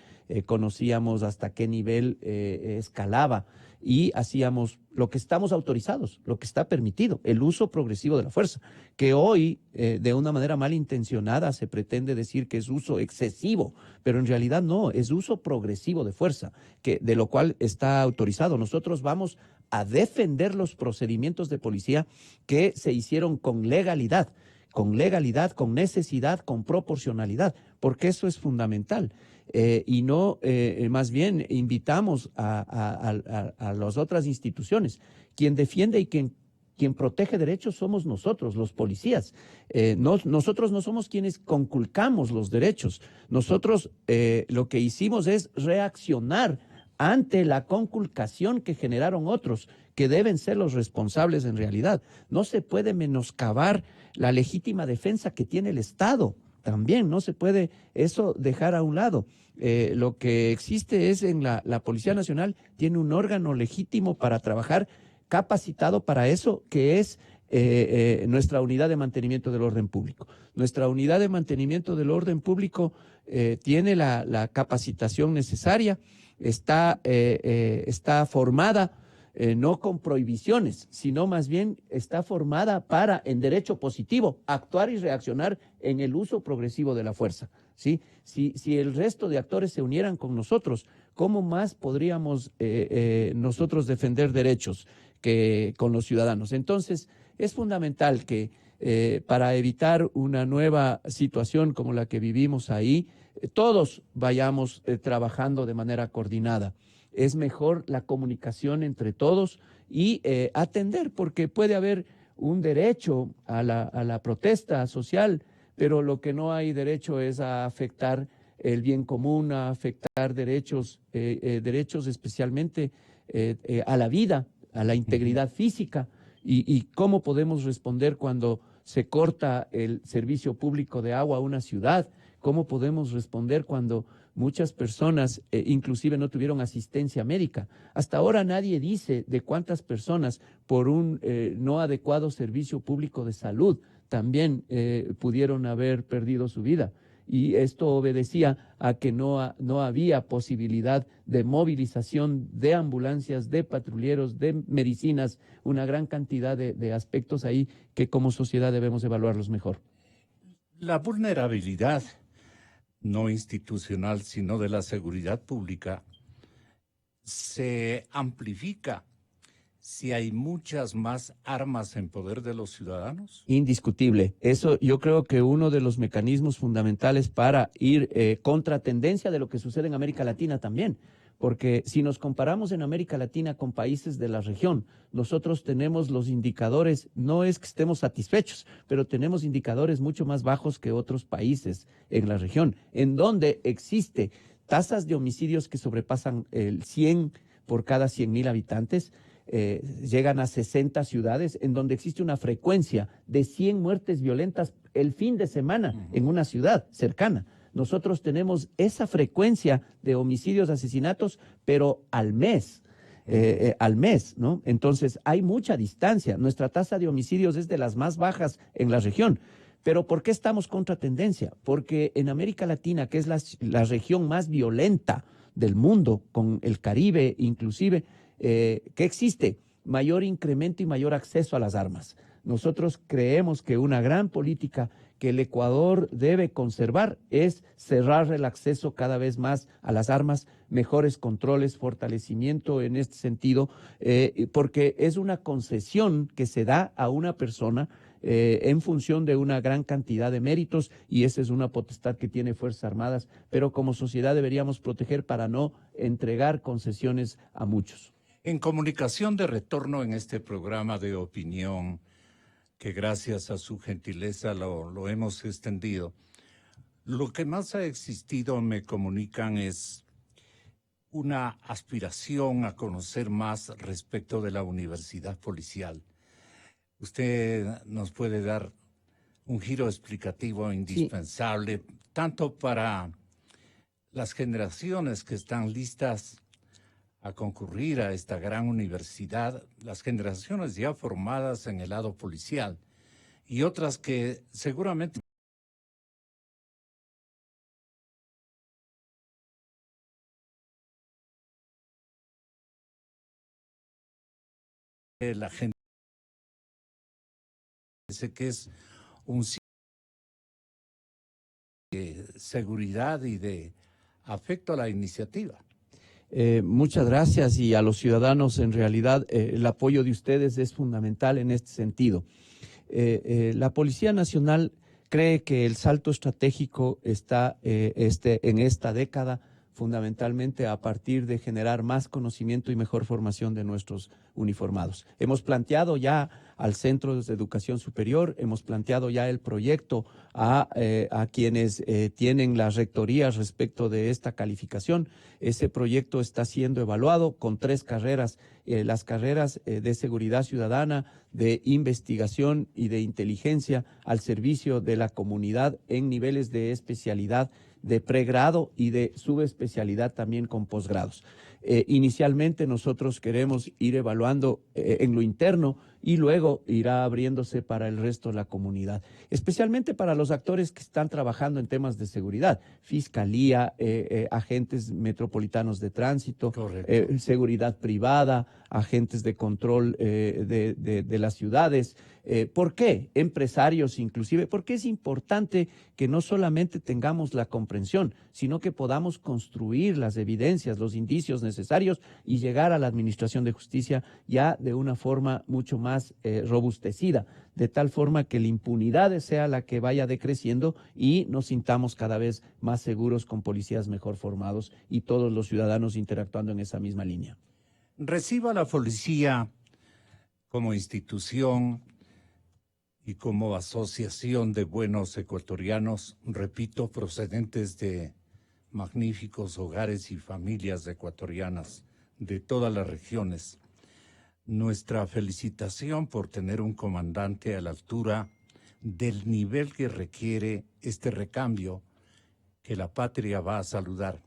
[SPEAKER 3] conocíamos hasta qué nivel escalaba y hacíamos lo que estamos autorizados, lo que está permitido, el uso progresivo de la fuerza, que hoy de una manera malintencionada se pretende decir que es uso excesivo, pero en realidad no, es uso progresivo de fuerza, de lo cual está autorizado. Nosotros vamos a defender los procedimientos de policía que se hicieron con legalidad, con necesidad, con proporcionalidad, porque eso es fundamental. Y no, más bien, invitamos a las otras instituciones. Quien defiende y quien protege derechos somos nosotros, los policías. Nosotros no somos quienes conculcamos los derechos. Nosotros lo que hicimos es reaccionar ante la conculcación que generaron otros, que deben ser los responsables en realidad. No se puede menoscabar la legítima defensa que tiene el Estado. También no se puede eso dejar a un lado. Lo que existe es en la Policía Nacional, tiene un órgano legítimo para trabajar, capacitado para eso, que es nuestra unidad de mantenimiento del orden público. Nuestra unidad de mantenimiento del orden público tiene la capacitación necesaria, está formada no con prohibiciones, sino más bien está formada para, en derecho positivo, actuar y reaccionar en el uso progresivo de la fuerza, ¿sí? Si el resto de actores se unieran con nosotros, ¿cómo más podríamos nosotros defender derechos que con los ciudadanos? Entonces, es fundamental que para evitar una nueva situación como la que vivimos ahí, todos vayamos trabajando de manera coordinada. Es mejor la comunicación entre todos y atender, porque puede haber un derecho a la protesta social, pero lo que no hay derecho es a afectar el bien común, a afectar derechos especialmente a la vida, a la integridad física, y cómo podemos responder cuando se corta el servicio público de agua a una ciudad, cómo podemos responder cuando muchas personas inclusive no tuvieron asistencia médica. Hasta ahora nadie dice de cuántas personas por un no adecuado servicio público de salud también pudieron haber perdido su vida. Y esto obedecía a que no había posibilidad de movilización de ambulancias, de patrulleros, de medicinas, una gran cantidad de aspectos ahí que como sociedad debemos evaluarlos mejor.
[SPEAKER 2] La vulnerabilidad no institucional, sino de la seguridad pública, se amplifica si hay muchas más armas en poder de los ciudadanos.
[SPEAKER 3] Indiscutible. Eso yo creo que uno de los mecanismos fundamentales para ir contra tendencia de lo que sucede en América Latina también. Porque si nos comparamos en América Latina con países de la región, nosotros tenemos los indicadores, no es que estemos satisfechos, pero tenemos indicadores mucho más bajos que otros países en la región, en donde existe tasas de homicidios que sobrepasan el 100 por cada 100,000 habitantes, llegan a 60 ciudades, en donde existe una frecuencia de 100 muertes violentas el fin de semana en una ciudad cercana. Nosotros tenemos esa frecuencia de homicidios, asesinatos, pero al mes, ¿no? Entonces hay mucha distancia. Nuestra tasa de homicidios es de las más bajas en la región. Pero ¿por qué estamos contra tendencia? Porque en América Latina, que es la región más violenta del mundo, con el Caribe inclusive, ¿qué existe? Mayor incremento y mayor acceso a las armas. Nosotros creemos que una gran política que el Ecuador debe conservar es cerrar el acceso cada vez más a las armas, mejores controles, fortalecimiento en este sentido, porque es una concesión que se da a una persona en función de una gran cantidad de méritos, y esa es una potestad que tiene Fuerzas Armadas, pero como sociedad deberíamos proteger para no entregar concesiones a muchos.
[SPEAKER 2] En comunicación de retorno en este programa de opinión, que gracias a su gentileza lo hemos extendido, lo que más ha existido, me comunican, es una aspiración a conocer más respecto de la universidad policial. Usted nos puede dar un giro explicativo indispensable, sí, tanto para las generaciones que están listas a concurrir a esta gran universidad, las generaciones ya formadas en el lado policial y otras que seguramente la gente dice que es un sitio de seguridad y de afecto a la iniciativa.
[SPEAKER 3] Muchas gracias, y a los ciudadanos en realidad el apoyo de ustedes es fundamental en este sentido. La Policía Nacional cree que el salto estratégico está en esta década fundamentalmente a partir de generar más conocimiento y mejor formación de nuestros uniformados. Hemos planteado ya al Centro de Educación Superior, hemos planteado ya el proyecto a quienes tienen las rectorías respecto de esta calificación. Ese proyecto está siendo evaluado con 3 carreras, las carreras de seguridad ciudadana, de investigación y de inteligencia al servicio de la comunidad en niveles de especialidad, de pregrado y de subespecialidad también con posgrados. Inicialmente nosotros queremos ir evaluando en lo interno y luego irá abriéndose para el resto de la comunidad, especialmente para los actores que están trabajando en temas de seguridad, fiscalía, agentes metropolitanos de tránsito, seguridad privada, agentes de control de las ciudades. ¿Por qué? Empresarios inclusive, porque es importante que no solamente tengamos la comprensión, sino que podamos construir las evidencias, los indicios necesarios y llegar a la administración de justicia ya de una forma mucho más robustecida, de tal forma que la impunidad sea la que vaya decreciendo y nos sintamos cada vez más seguros con policías mejor formados y todos los ciudadanos interactuando en esa misma línea.
[SPEAKER 2] Reciba la policía como institución y como asociación de buenos ecuatorianos, repito, procedentes de magníficos hogares y familias ecuatorianas de todas las regiones. Nuestra felicitación por tener un comandante a la altura del nivel que requiere este recambio que la patria va a saludar.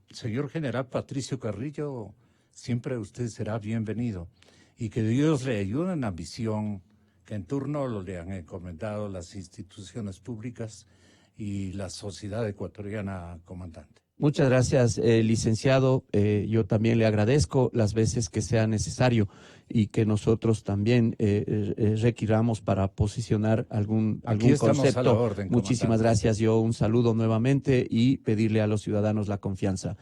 [SPEAKER 2] Señor General Patricio Carrillo, siempre usted será bienvenido y que Dios le ayude en la misión que en turno le han encomendado las instituciones públicas y la sociedad ecuatoriana, comandante.
[SPEAKER 3] Muchas gracias, licenciado. Yo también le agradezco las veces que sea necesario y que nosotros también requiramos para posicionar algún concepto.
[SPEAKER 2] A la orden,
[SPEAKER 3] muchísimas gracias. Yo un saludo nuevamente y pedirle a los ciudadanos la confianza.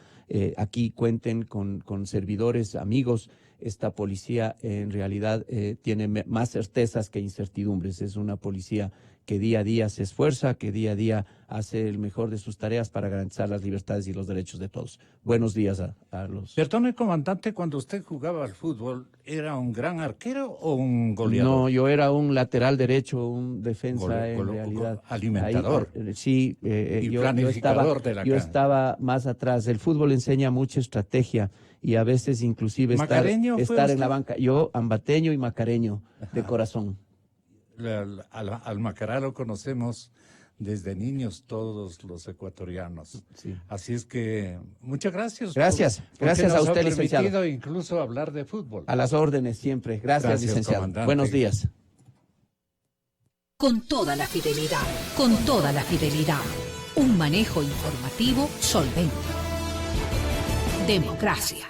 [SPEAKER 3] Aquí cuenten con servidores, amigos. Esta policía en realidad tiene más certezas que incertidumbres. Es una policía que día a día se esfuerza, que día a día hace el mejor de sus tareas para garantizar las libertades y los derechos de todos. Buenos días a los...
[SPEAKER 2] Perdone, comandante, cuando usted jugaba al fútbol, ¿era un gran arquero o un goleador?
[SPEAKER 3] No, yo era un lateral derecho, un defensa en realidad.
[SPEAKER 2] Alimentador.
[SPEAKER 3] Ahí, sí,
[SPEAKER 2] y planificador de la
[SPEAKER 3] yo estaba más atrás. El fútbol enseña mucha estrategia y a veces inclusive estar en la banca. Yo, ambateño y macareño de corazón.
[SPEAKER 2] Al Macará lo conocemos desde niños todos los ecuatorianos.
[SPEAKER 3] Sí.
[SPEAKER 2] Así es que muchas gracias.
[SPEAKER 3] Gracias a usted, licenciado.
[SPEAKER 2] Nos ha permitido incluso hablar de fútbol.
[SPEAKER 3] A las órdenes siempre. Gracias, licenciado. Comandante. Buenos días.
[SPEAKER 6] Con toda la fidelidad, con toda la fidelidad. Un manejo informativo solvente. Democracia.